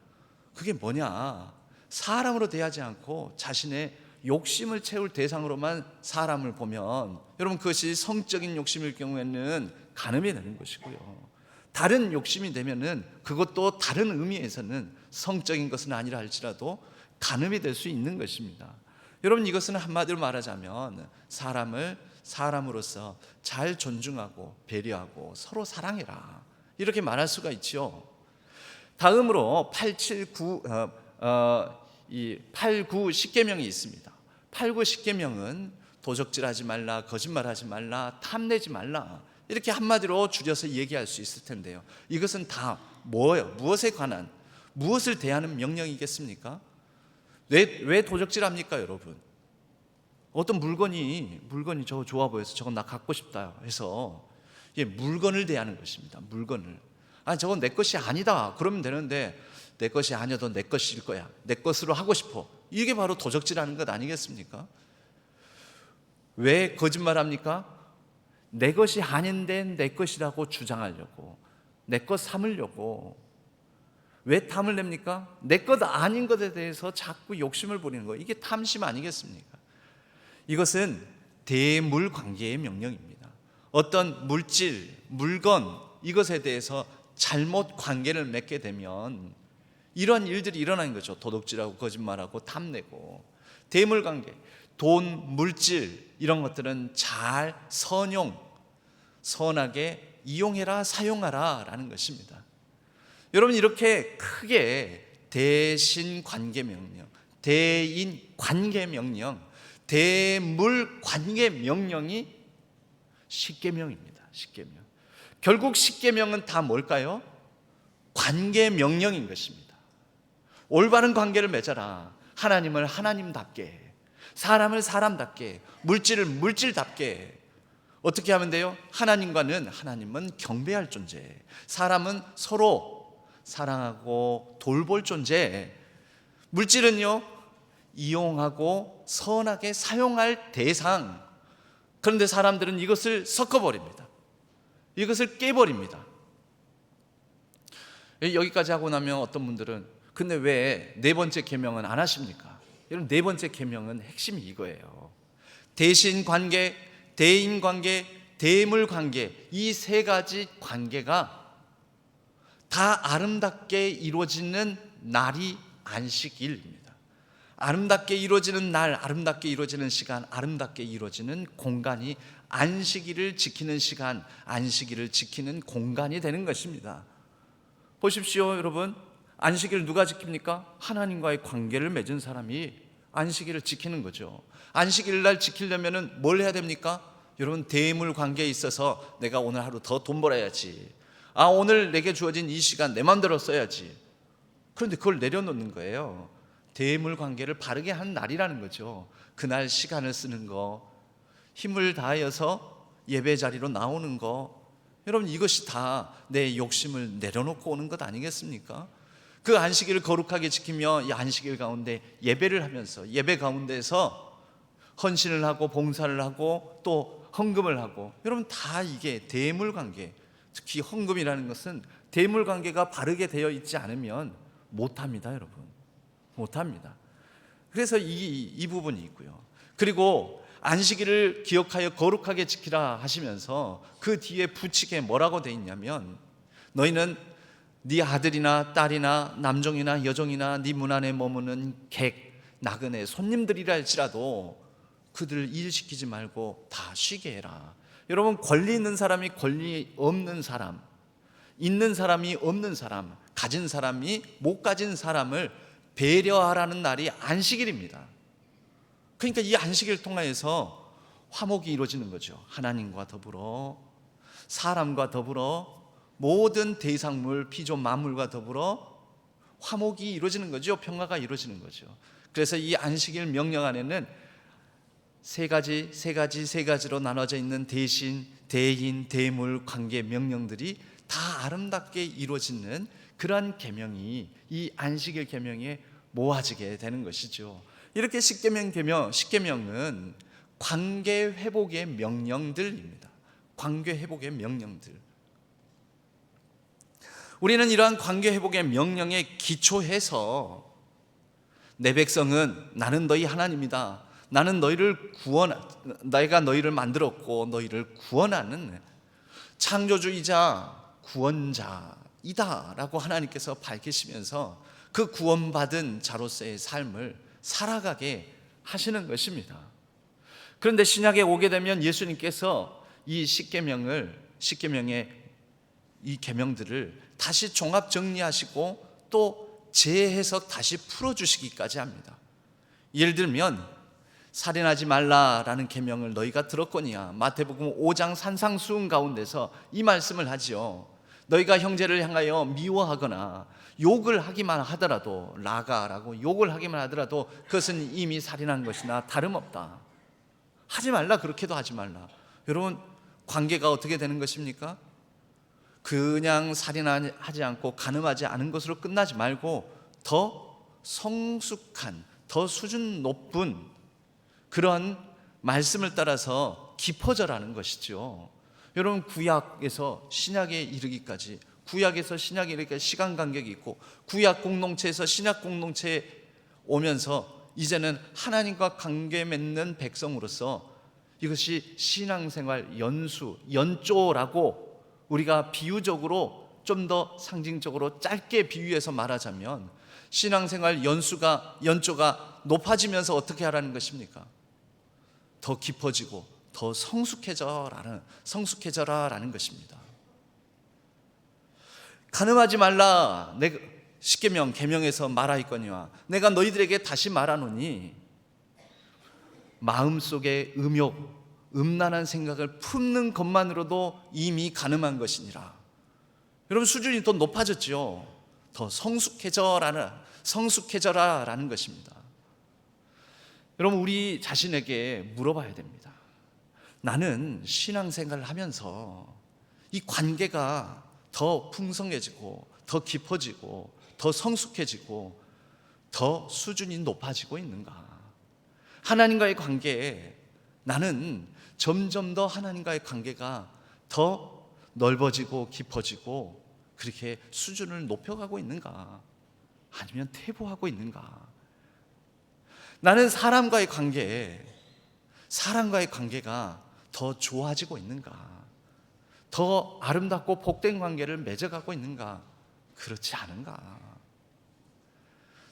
그게 뭐냐? 사람으로 대하지 않고 자신의 욕심을 채울 대상으로만 사람을 보면 여러분 그것이 성적인 욕심일 경우에는 간음이 되는 것이고요. 다른 욕심이 되면은 그것도 다른 의미에서는 성적인 것은 아니라 할지라도 간음이 될 수 있는 것입니다. 여러분 이것은 한마디로 말하자면 사람을 사람으로서 잘 존중하고 배려하고 서로 사랑해라 이렇게 말할 수가 있죠. 다음으로 8, 9, 10계명이 있습니다. 8, 9, 10계명은 도적질하지 말라, 거짓말하지 말라, 탐내지 말라 이렇게 한마디로 줄여서 얘기할 수 있을 텐데요. 이것은 다 뭐예요? 무엇에 관한, 무엇을 대하는 명령이겠습니까? 왜 도적질합니까, 여러분? 어떤 물건이 저거 좋아 보여서 저건 나 갖고 싶다 해서 물건을 대하는 것입니다. 물건을. 저건 내 것이 아니다. 그러면 되는데 내 것이 아니어도 내 것일 거야. 내 것으로 하고 싶어. 이게 바로 도적질하는 것 아니겠습니까? 왜 거짓말합니까? 내 것이 아닌데 내 것이라고 주장하려고, 내 것 삼으려고. 왜 탐을 냅니까? 내 것 아닌 것에 대해서 자꾸 욕심을 부리는 거. 이게 탐심 아니겠습니까? 이것은 대물 관계의 명령입니다. 어떤 물질, 물건 이것에 대해서 잘못 관계를 맺게 되면 이러한 일들이 일어나는 거죠. 도둑질하고 거짓말하고 탐내고. 대물 관계, 돈, 물질 이런 것들은 잘 선하게 이용해라, 사용하라 라는 것입니다. 여러분 이렇게 크게 대신 관계 명령, 대인 관계 명령, 대물 관계 명령이 10계명입니다. 10계명. 결국 10계명은 다 뭘까요? 관계 명령인 것입니다. 올바른 관계를 맺어라. 하나님을 하나님답게, 사람을 사람답게, 물질을 물질답게. 어떻게 하면 돼요? 하나님은 경배할 존재, 사람은 서로 사랑하고 돌볼 존재, 물질은요 이용하고 선하게 사용할 대상. 그런데 사람들은 이것을 섞어버립니다. 이것을 깨버립니다. 여기까지 하고 나면 어떤 분들은 근데 왜 네 번째 계명은 안 하십니까? 여러분 네 번째 계명은 핵심이 이거예요. 대신 관계, 대인 관계, 대물 관계, 이 세 가지 관계가 다 아름답게 이루어지는 날이 안식일입니다. 아름답게 이루어지는 날, 아름답게 이루어지는 시간, 아름답게 이루어지는 공간이 안식일을 지키는 시간, 안식일을 지키는 공간이 되는 것입니다. 보십시오, 여러분. 안식일을 누가 지킵니까? 하나님과의 관계를 맺은 사람이 안식일을 지키는 거죠. 안식일 날 지키려면 뭘 해야 됩니까? 여러분 대물 관계에 있어서 내가 오늘 하루 더 돈 벌어야지. 오늘 내게 주어진 이 시간 내 마음대로 써야지. 그런데 그걸 내려놓는 거예요. 대물 관계를 바르게 한 날이라는 거죠. 그날 시간을 쓰는 거, 힘을 다하여서 예배 자리로 나오는 거, 여러분 이것이 다 내 욕심을 내려놓고 오는 것 아니겠습니까? 그 안식일을 거룩하게 지키며 이 안식일 가운데 예배를 하면서 예배 가운데서 헌신을 하고 봉사를 하고 또 헌금을 하고, 여러분 다 이게 대물 관계, 특히 헌금이라는 것은 대물 관계가 바르게 되어 있지 않으면 못합니다. 여러분 못합니다. 그래서 이 부분이 있고요. 그리고 안식일을 기억하여 거룩하게 지키라 하시면서 그 뒤에 부칙에 뭐라고 돼 있냐면, 너희는 네 아들이나 딸이나 남종이나 여종이나 네 문 안에 머무는 객, 나그네, 손님들이라 할지라도 그들을 일시키지 말고 다 쉬게 해라. 여러분 권리 있는 사람이 권리 없는 사람, 있는 사람이 없는 사람, 가진 사람이 못 가진 사람을 배려하라는 날이 안식일입니다. 그러니까 이 안식일을 통하여서 화목이 이루어지는 거죠. 하나님과 더불어, 사람과 더불어, 모든 대상물, 피조 만물과 더불어 화목이 이루어지는 거죠. 평화가 이루어지는 거죠. 그래서 이 안식일 명령 안에는 세 가지로 나눠져 있는 대신, 대인, 대물, 관계 명령들이 다 아름답게 이루어지는 그러한 계명이 이 안식일 계명에 모아지게 되는 것이죠. 이렇게 십계명은 관계 회복의 명령들입니다. 관계 회복의 명령들. 우리는 이러한 관계 회복의 명령에 기초해서 내 백성은 나는 너희 하나님이다. 나는 내가 너희를 만들었고 너희를 구원하는 창조주이자 구원자이다 라고 하나님께서 밝히시면서 그 구원받은 자로서의 삶을 살아가게 하시는 것입니다. 그런데 신약에 오게 되면 예수님께서 이 십계명의 이 계명들을 다시 종합 정리하시고 또 재해서 다시 풀어주시기까지 합니다. 예를 들면 살인하지 말라라는 계명을 너희가 들었거니와 마태복음 5장 산상수훈 가운데서 이 말씀을 하지요. 너희가 형제를 향하여 미워하거나 욕을 하기만 하더라도, 라가라고 욕을 하기만 하더라도 그것은 이미 살인한 것이나 다름없다. 하지 말라, 그렇게도 하지 말라. 여러분, 관계가 어떻게 되는 것입니까? 그냥 살인하지 않고 간음하지 않은 것으로 끝나지 말고 더 성숙한, 더 수준 높은 그런 말씀을 따라서 깊어져라는 것이죠. 여러분, 구약에서 신약에 이르기까지, 시간 간격이 있고, 구약 공동체에서 신약 공동체에 오면서 이제는 하나님과 관계 맺는 백성으로서 이것이 신앙생활 연조라고 우리가 비유적으로 좀 더 상징적으로 짧게 비유해서 말하자면, 신앙생활 연조가 높아지면서 어떻게 하라는 것입니까? 더 깊어지고 더 성숙해져라라는 것입니다. 간음하지 말라, 내가 십계명 계명에서 말하였거니와 내가 너희들에게 다시 말하노니, 마음속에 음란한 생각을 품는 것만으로도 이미 간음한 것이니라. 여러분, 수준이 더 높아졌죠. 더 성숙해져라라는 것입니다. 여러분, 우리 자신에게 물어봐야 됩니다. 나는 신앙생활을 하면서 이 관계가 더 풍성해지고 더 깊어지고 더 성숙해지고 더 수준이 높아지고 있는가? 하나님과의 관계에 나는 점점 더 하나님과의 관계가 더 넓어지고 깊어지고 그렇게 수준을 높여가고 있는가? 아니면 퇴보하고 있는가? 나는 사람과의 관계가 더 좋아지고 있는가? 더 아름답고 복된 관계를 맺어가고 있는가? 그렇지 않은가?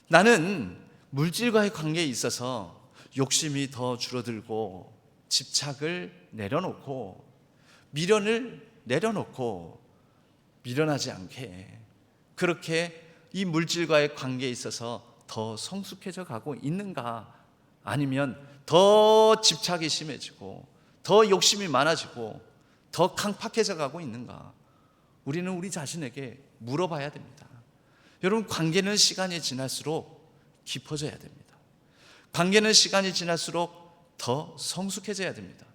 나는 물질과의 관계에 있어서 욕심이 더 줄어들고 집착을 내려놓고 미련을 내려놓고 미련하지 않게 그렇게 이 물질과의 관계에 있어서 더 성숙해져 가고 있는가? 아니면 더 집착이 심해지고 더 욕심이 많아지고 더 강팍해져 가고 있는가? 우리는 우리 자신에게 물어봐야 됩니다. 여러분, 관계는 시간이 지날수록 깊어져야 됩니다. 관계는 시간이 지날수록 더 성숙해져야 됩니다.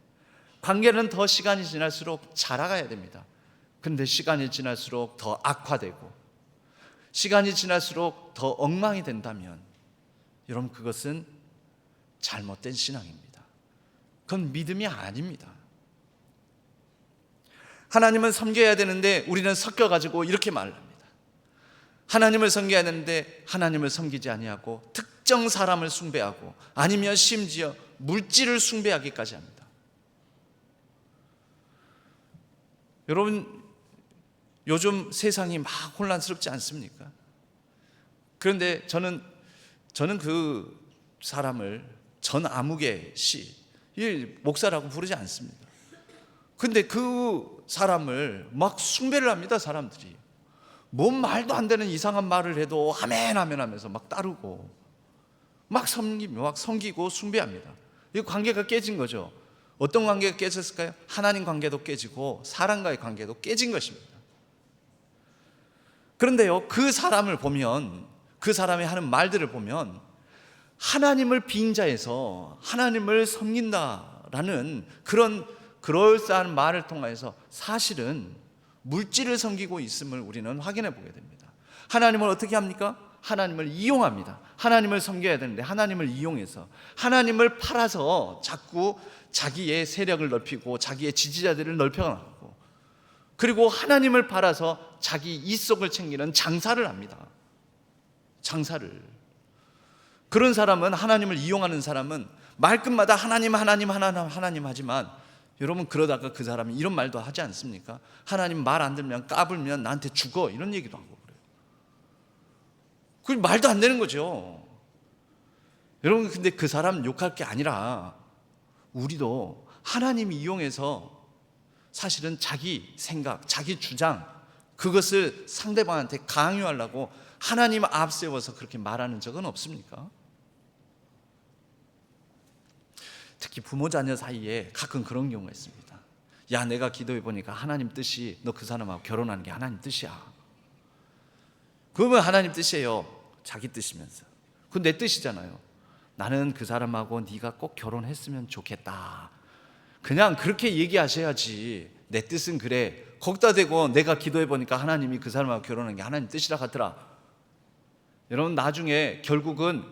관계는 더 시간이 지날수록 자라가야 됩니다. 그런데 시간이 지날수록 더 악화되고 시간이 지날수록 더 엉망이 된다면 여러분, 그것은 잘못된 신앙입니다. 그건 믿음이 아닙니다. 하나님은 섬겨야 되는데 우리는 섞여가지고 이렇게 말합니다. 하나님을 섬겨야 되는데 하나님을 섬기지 아니하고 특정 사람을 숭배하고 아니면 심지어 물질을 숭배하기까지 합니다. 여러분, 요즘 세상이 막 혼란스럽지 않습니까? 그런데 저는 그 사람을 전 아무개 씨, 목사라고 부르지 않습니다. 근데 그 사람을 막 숭배를 합니다, 사람들이. 뭔 말도 안 되는 이상한 말을 해도 아멘 아멘 하면서 막 따르고 막 섬기고 숭배합니다. 이 관계가 깨진 거죠. 어떤 관계가 깨졌을까요? 하나님 관계도 깨지고 사람과의 관계도 깨진 것입니다. 그런데요, 그 사람을 보면, 그 사람이 하는 말들을 보면 하나님을 빙자해서 하나님을 섬긴다라는 그런 그럴싸한 말을 통해서 사실은 물질을 섬기고 있음을 우리는 확인해 보게 됩니다. 하나님을 어떻게 합니까? 하나님을 이용합니다. 하나님을 섬겨야 되는데 하나님을 이용해서 하나님을 팔아서 자꾸 자기의 세력을 넓히고 자기의 지지자들을 넓혀나가고, 그리고 하나님을 팔아서 자기 이속을 챙기는 장사를 합니다. 장사를. 그런 사람은, 하나님을 이용하는 사람은 말끝마다 하나님 하나님 하나님 하나님 하지만, 여러분 그러다가 그 사람이 이런 말도 하지 않습니까? 하나님 말 안 들면 까불면 나한테 죽어, 이런 얘기도 하고 그래요. 그게 말도 안 되는 거죠. 여러분, 근데 그 사람 욕할 게 아니라 우리도 하나님이 이용해서 사실은 자기 생각, 자기 주장, 그것을 상대방한테 강요하려고 하나님 앞세워서 그렇게 말하는 적은 없습니까? 특히 부모 자녀 사이에 가끔 그런 경우가 있습니다. 야, 내가 기도해 보니까 하나님 뜻이 너 그 사람하고 결혼하는 게 하나님 뜻이야. 그러면 하나님 뜻이에요. 자기 뜻이면서. 그건 내 뜻이잖아요. 나는 그 사람하고 네가 꼭 결혼했으면 좋겠다. 그냥 그렇게 얘기하셔야지. 내 뜻은 그래. 거기다 대고 내가 기도해 보니까 하나님이 그 사람하고 결혼하는 게 하나님 뜻이라 하더라. 여러분, 나중에 결국은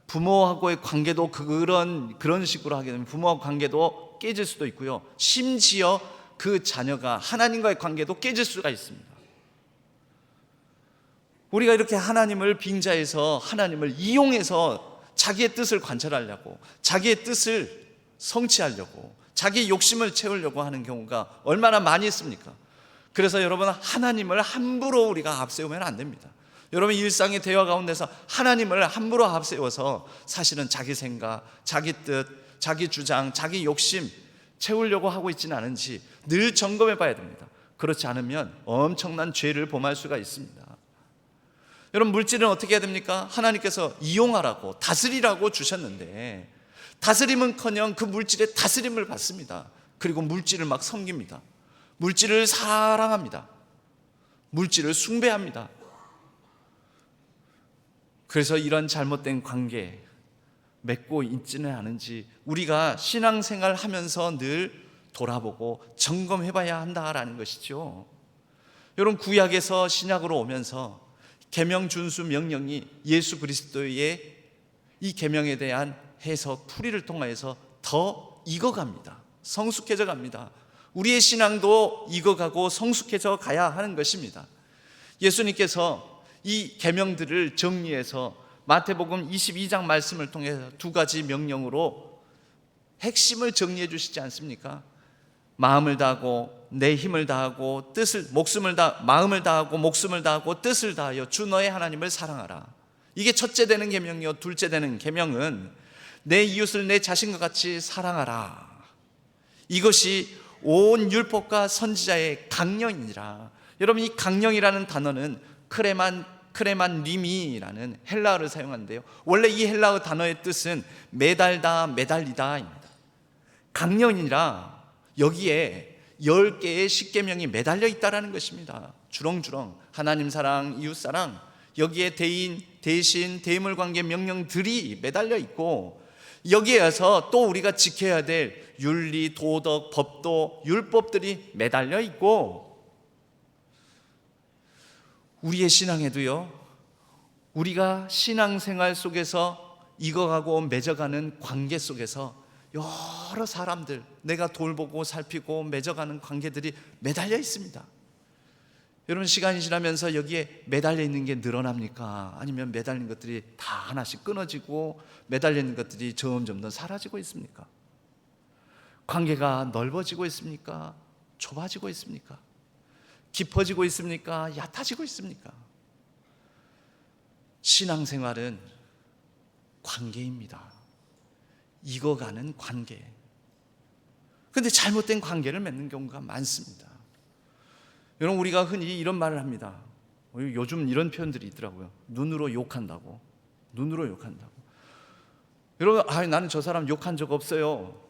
부모하고의 관계도 그런 식으로 하게 되면 부모하고 관계도 깨질 수도 있고요. 심지어 그 자녀가 하나님과의 관계도 깨질 수가 있습니다. 우리가 이렇게 하나님을 빙자해서 하나님을 이용해서 자기의 뜻을 관철하려고, 자기의 뜻을 성취하려고, 자기의 욕심을 채우려고 하는 경우가 얼마나 많이 있습니까? 그래서 여러분, 하나님을 함부로 우리가 앞세우면 안 됩니다. 여러분, 일상의 대화 가운데서 하나님을 함부로 앞세워서 사실은 자기 생각, 자기 뜻, 자기 주장, 자기 욕심 채우려고 하고 있지는 않은지 늘 점검해 봐야 됩니다. 그렇지 않으면 엄청난 죄를 범할 수가 있습니다. 여러분, 물질은 어떻게 해야 됩니까? 하나님께서 이용하라고, 다스리라고 주셨는데 다스림은커녕 그 물질의 다스림을 받습니다. 그리고 물질을 막 섬깁니다. 물질을 사랑합니다. 물질을 숭배합니다. 그래서 이런 잘못된 관계 맺고 있지는 않은지 우리가 신앙생활 하면서 늘 돌아보고 점검해 봐야 한다라는 것이죠. 여러분, 구약에서 신약으로 오면서 계명 준수 명령이 예수 그리스도의 이 계명에 대한 해석, 풀이를 통하여서 더 익어갑니다. 성숙해져 갑니다. 우리의 신앙도 익어가고 성숙해져 가야 하는 것입니다. 예수님께서 이 계명들을 정리해서 마태복음 22장 말씀을 통해서 두 가지 명령으로 핵심을 정리해 주시지 않습니까? 마음을 다하고 내 힘을 다하고 마음을 다하고 목숨을 다하고 뜻을 다하여 주 너의 하나님을 사랑하라. 이게 첫째 되는 계명이요, 둘째 되는 계명은 내 이웃을 내 자신과 같이 사랑하라. 이것이 온 율법과 선지자의 강령이니라. 여러분, 이 강령이라는 단어는 크레만님이라는 헬라어를 사용하는데요, 원래 이 헬라어 단어의 뜻은 매달다, 매달리다입니다. 강령이라 여기에 10개의 십계명이 매달려 있다는 것입니다. 주렁주렁 하나님 사랑, 이웃 사랑, 여기에 대인, 대신, 대물관계 명령들이 매달려 있고, 여기에서 또 우리가 지켜야 될 윤리, 도덕, 법도, 율법들이 매달려 있고, 우리의 신앙에도요, 우리가 신앙생활 속에서 익어가고 맺어가는 관계 속에서 여러 사람들, 내가 돌보고 살피고 맺어가는 관계들이 매달려 있습니다. 여러분, 시간이 지나면서 여기에 매달려 있는 게 늘어납니까? 아니면 매달린 것들이 다 하나씩 끊어지고 매달려 있는 것들이 점점 더 사라지고 있습니까? 관계가 넓어지고 있습니까? 좁아지고 있습니까? 깊어지고 있습니까? 얕아지고 있습니까? 신앙생활은 관계입니다. 익어가는 관계. 그런데 잘못된 관계를 맺는 경우가 많습니다. 여러분, 우리가 흔히 이런 말을 합니다. 요즘 이런 표현들이 있더라고요. 눈으로 욕한다고. 눈으로 욕한다고. 여러분, 나는 저 사람 욕한 적 없어요.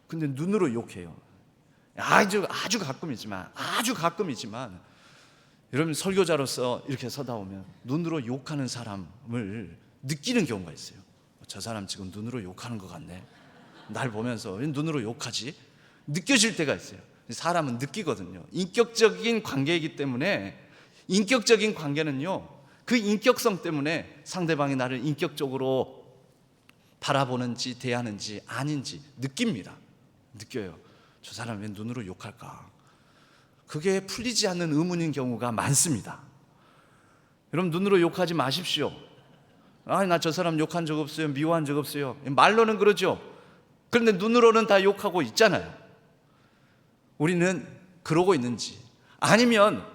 근데 눈으로 욕해요. 아주 가끔이지만 여러분, 설교자로서 이렇게 서다 보면 눈으로 욕하는 사람을 느끼는 경우가 있어요. 저 사람 지금 눈으로 욕하는 것 같네. 날 보면서 왜 눈으로 욕하지? 느껴질 때가 있어요. 사람은 느끼거든요. 인격적인 관계이기 때문에, 인격적인 관계는요, 그 인격성 때문에 상대방이 나를 인격적으로 바라보는지 대하는지 아닌지 느낍니다. 느껴요. 저 사람 왜 눈으로 욕할까? 그게 풀리지 않는 의문인 경우가 많습니다. 여러분, 눈으로 욕하지 마십시오. 나 저 사람 욕한 적 없어요. 미워한 적 없어요. 말로는 그러죠. 그런데 눈으로는 다 욕하고 있잖아요. 우리는 그러고 있는지, 아니면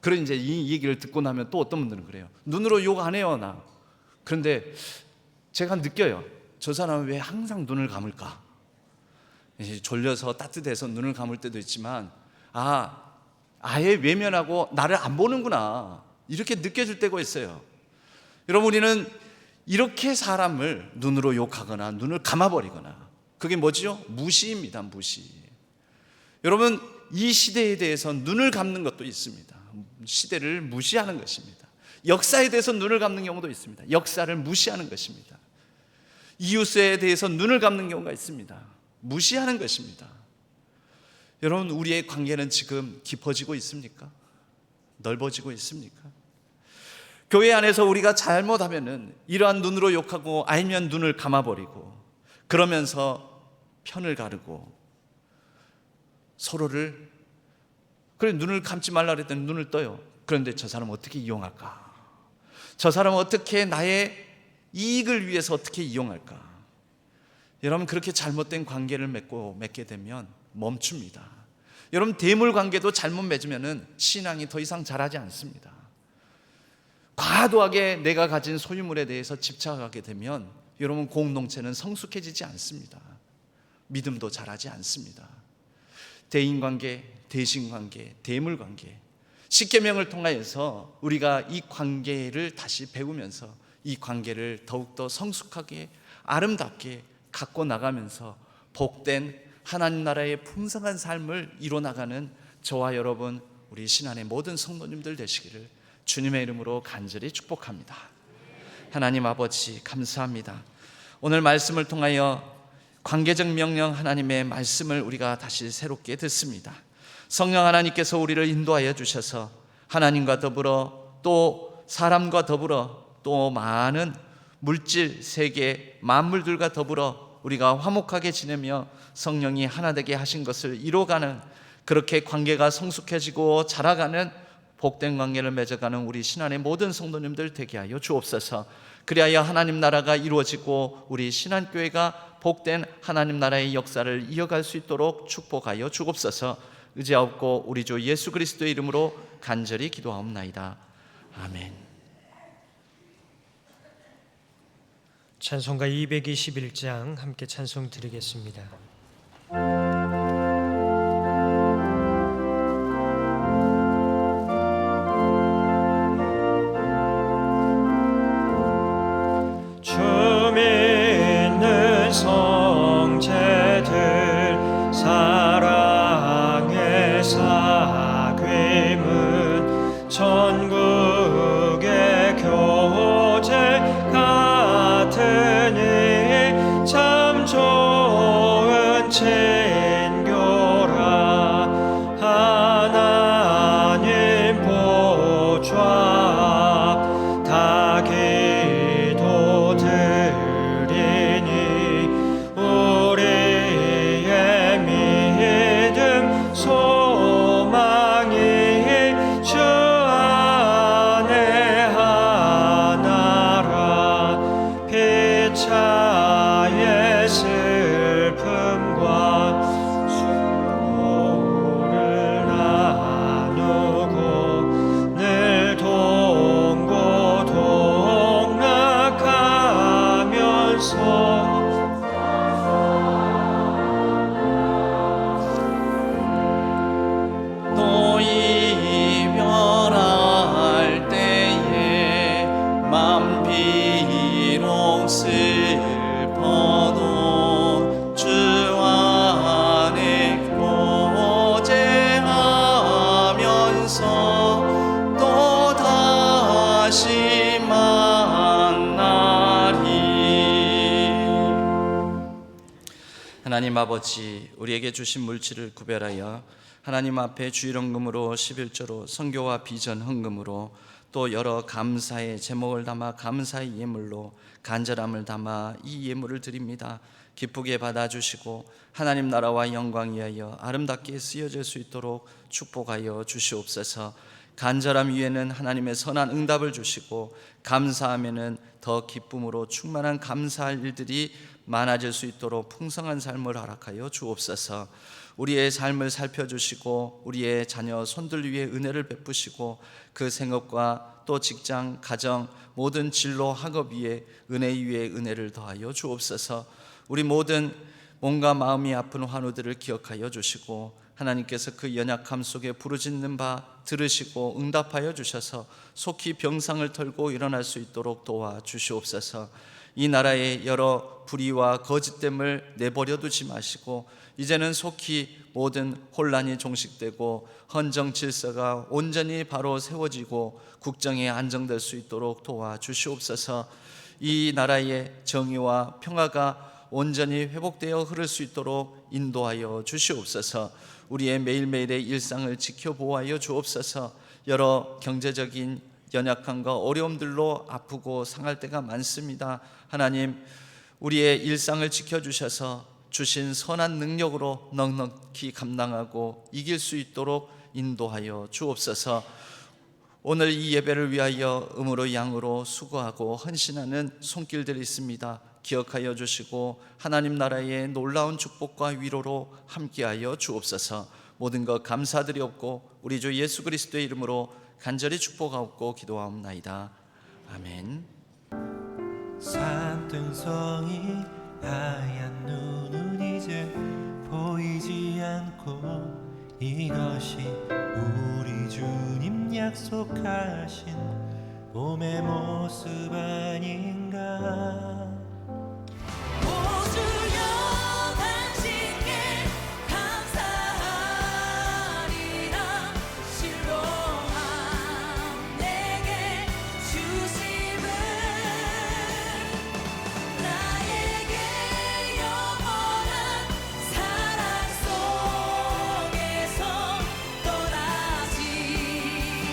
그런 이제 이 얘기를 듣고 나면 또 어떤 분들은 그래요. 눈으로 욕 안 해요, 나. 그런데 제가 느껴요. 저 사람은 왜 항상 눈을 감을까? 졸려서 따뜻해서 눈을 감을 때도 있지만, 아예 외면하고 나를 안 보는구나, 이렇게 느껴질 때가 있어요. 여러분, 우리는 이렇게 사람을 눈으로 욕하거나 눈을 감아버리거나, 그게 뭐지요? 무시입니다. 무시. 여러분, 이 시대에 대해서 눈을 감는 것도 있습니다. 시대를 무시하는 것입니다. 역사에 대해서 눈을 감는 경우도 있습니다. 역사를 무시하는 것입니다. 이웃에 대해서 눈을 감는 경우가 있습니다. 무시하는 것입니다. 여러분, 우리의 관계는 지금 깊어지고 있습니까? 넓어지고 있습니까? 교회 안에서 우리가 잘못하면은 이러한 눈으로 욕하고, 아니면 눈을 감아버리고, 그러면서 편을 가르고 서로를, 그래, 눈을 감지 말라 그랬더니 눈을 떠요. 그런데 저 사람 어떻게 이용할까? 저 사람 어떻게 나의 이익을 위해서 어떻게 이용할까? 여러분, 그렇게 잘못된 관계를 맺게 되면 멈춥니다. 여러분, 대물 관계도 잘못 맺으면 신앙이 더 이상 자라지 않습니다. 과도하게 내가 가진 소유물에 대해서 집착하게 되면 여러분, 공동체는 성숙해지지 않습니다. 믿음도 자라지 않습니다. 대인관계, 대신관계, 대물관계, 십계명을 통하여서 우리가 이 관계를 다시 배우면서 이 관계를 더욱더 성숙하게 아름답게 갖고 나가면서 복된 하나님 나라의 풍성한 삶을 이뤄나가는 저와 여러분, 우리 신안의 모든 성도님들 되시기를 주님의 이름으로 간절히 축복합니다. 하나님 아버지, 감사합니다. 오늘 말씀을 통하여 관계적 명령 하나님의 말씀을 우리가 다시 새롭게 듣습니다. 성령 하나님께서 우리를 인도하여 주셔서 하나님과 더불어 또 사람과 더불어 또 많은 물질 세계 만물들과 더불어 우리가 화목하게 지내며 성령이 하나 되게 하신 것을 이뤄가는, 그렇게 관계가 성숙해지고 자라가는 복된 관계를 맺어가는 우리 신안의 모든 성도님들 되게 하여 주옵소서. 그리하여 하나님 나라가 이루어지고 우리 신안교회가 복된 하나님 나라의 역사를 이어갈 수 있도록 축복하여 주옵소서. 의지하옵고 우리 주 예수 그리스도의 이름으로 간절히 기도하옵나이다. 아멘. 찬송가 221장 함께 찬송 드리겠습니다. 성체들 사랑의 사귐은 천국의 교제 같으니 참 좋은 책 하나님 아버지, 우리에게 주신 물질을 구별하여 하나님 앞에 주일헌금으로 11조로 선교와 비전 헌금으로 또 여러 감사의 제목을 담아 감사의 예물로 간절함을 담아 이 예물을 드립니다. 기쁘게 받아주시고 하나님 나라와 영광 위하여 아름답게 쓰여질 수 있도록 축복하여 주시옵소서. 간절함 위에는 하나님의 선한 응답을 주시고 감사하면은 더 기쁨으로 충만한 감사할 일들이 많아질 수 있도록 풍성한 삶을 허락하여 주옵소서. 우리의 삶을 살펴주시고 우리의 자녀 손들 위에 은혜를 베푸시고 그 생업과 또 직장, 가정, 모든 진로, 학업 위에 은혜 위에 은혜를 더하여 주옵소서. 우리 모든 몸과 마음이 아픈 환우들을 기억하여 주시고 하나님께서 그 연약함 속에 부르짖는 바 들으시고 응답하여 주셔서 속히 병상을 털고 일어날 수 있도록 도와주시옵소서. 이 나라의 여러 불의와 거짓됨을 내버려 두지 마시고 이제는 속히 모든 혼란이 종식되고 헌정 질서가 온전히 바로 세워지고 국정이 안정될 수 있도록 도와주시옵소서. 이 나라의 정의와 평화가 온전히 회복되어 흐를 수 있도록 인도하여 주시옵소서. 우리의 매일매일의 일상을 지켜보호하여 주옵소서. 여러 경제적인 연약함과 어려움들로 아프고 상할 때가 많습니다. 하나님, 우리의 일상을 지켜주셔서 주신 선한 능력으로 넉넉히 감당하고 이길 수 있도록 인도하여 주옵소서. 오늘 이 예배를 위하여 음으로 양으로 수고하고 헌신하는 손길들이 있습니다. 기억하여 주시고 하나님 나라의 놀라운 축복과 위로로 함께하여 주옵소서. 모든 것 감사드리옵고 우리 주 예수 그리스도의 이름으로 간절히 축복하옵고 기도하옵나이다. 아멘. 산등성이 하얀 눈은 이제 보이지 않고 이것이 우리 주님 약속하신 봄의 모습 아닌가. 오주여 당신께 감사하리라. 실로암 내게 주심은 나에게 영원한 사랑 속에서 떠나지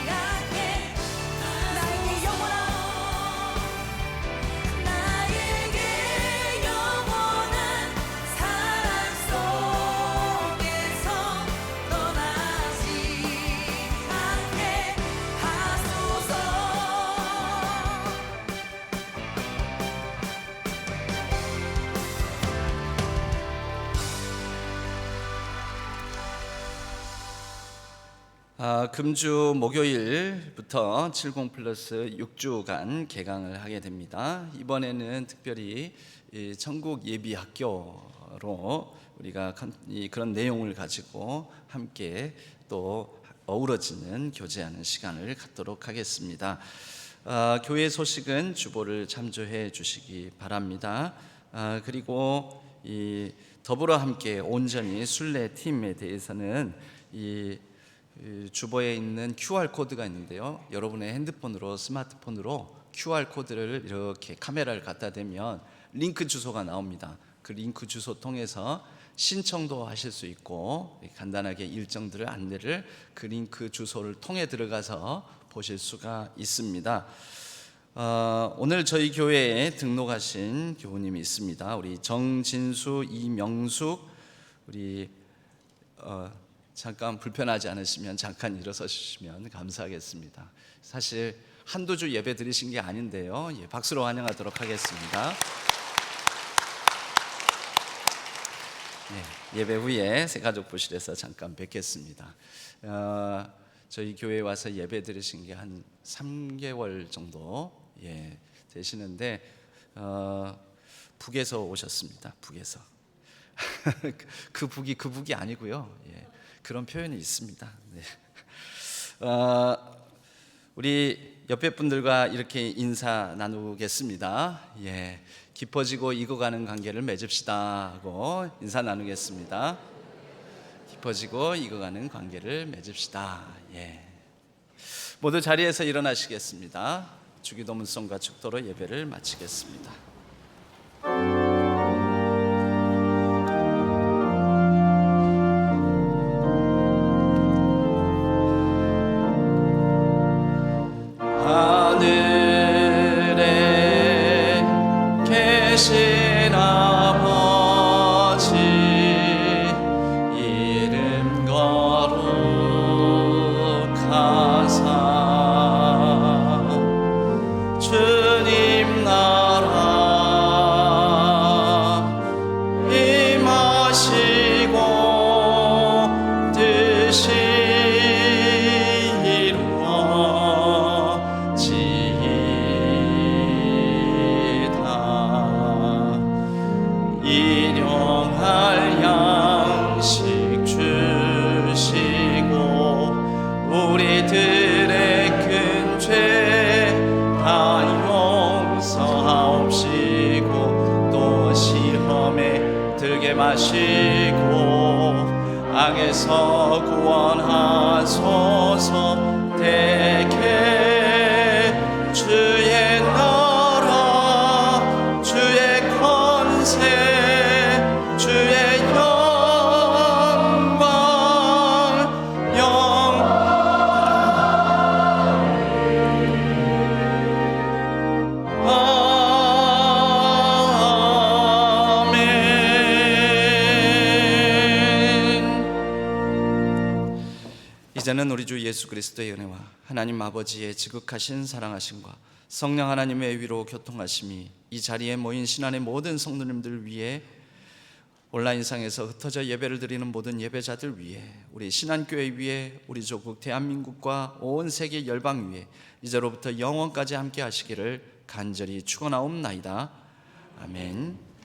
않게. 나에게 영원한 사랑 속에서 떠나지 않게 하소서. 금주 목요일부터 70 플러스 6주간 개강을 하게 됩니다. 이번에는 특별히 이 천국 예비 학교로 우리가 그런 내용을 가지고 함께 또 어우러지는 교제하는 시간을 갖도록 하겠습니다. 교회 소식은 주보를 참조해 주시기 바랍니다. 그리고 이 더불어 함께 온전히 순례 팀에 대해서는 이 주보에 있는 QR 코드가 있는데요. 여러분의 핸드폰으로 스마트폰으로 QR 코드를 이렇게 카메라를 갖다 대면 링크 주소가 나옵니다. 그 링크 주소 통해서 신청도 하실 수 있고 간단하게 일정들을 안내를 그 링크 주소를 통해 들어가서 보실 수가 있습니다. 오늘 저희 교회에 등록하신 교우님이 있습니다. 우리 정진수, 이명숙, 우리 잠깐 불편하지 않으시면 잠깐 일어서시면 감사하겠습니다. 사실 한두 주 예배 드리신 게 아닌데요. 박수로 환영하도록 하겠습니다. 예배 후에 새가족부실에서 잠깐 뵙겠습니다. 저희 교회에 와서 예배 드리신 게 한 3개월 정도 되시는데 북에서 오셨습니다. 북에서. 그 북이 아니고요. 그런 표현이 있습니다. 우리 옆에 분들과 이렇게 인사 나누겠습니다. 깊어지고 익어가는 관계를 맺읍시다 하고 인사 나누겠습니다. 깊어지고 익어가는 관계를 맺읍시다. 모두 자리에서 일어나시겠습니다. 주기도문송과 축도로 예배를 마치겠습니다. 마시고 악에서 구원하소서. 대개 주의 나라 주의 권세 주의 영광 이제는 우리 주 예수 그리스도의 은혜와 하나님 아버지의 지극하신 사랑하심과 성령 하나님의 위로 교통하심이 이 자리에 모인 신안의 모든 성도님들 위해 온라인상에서 흩어져 예배를 드리는 모든 예배자들 위해 우리 신안교회 위해 우리 조국 대한민국과 온 세계 열방 위해 이제로부터 영원까지 함께 하시기를 간절히 축원하옵나이다. 아멘.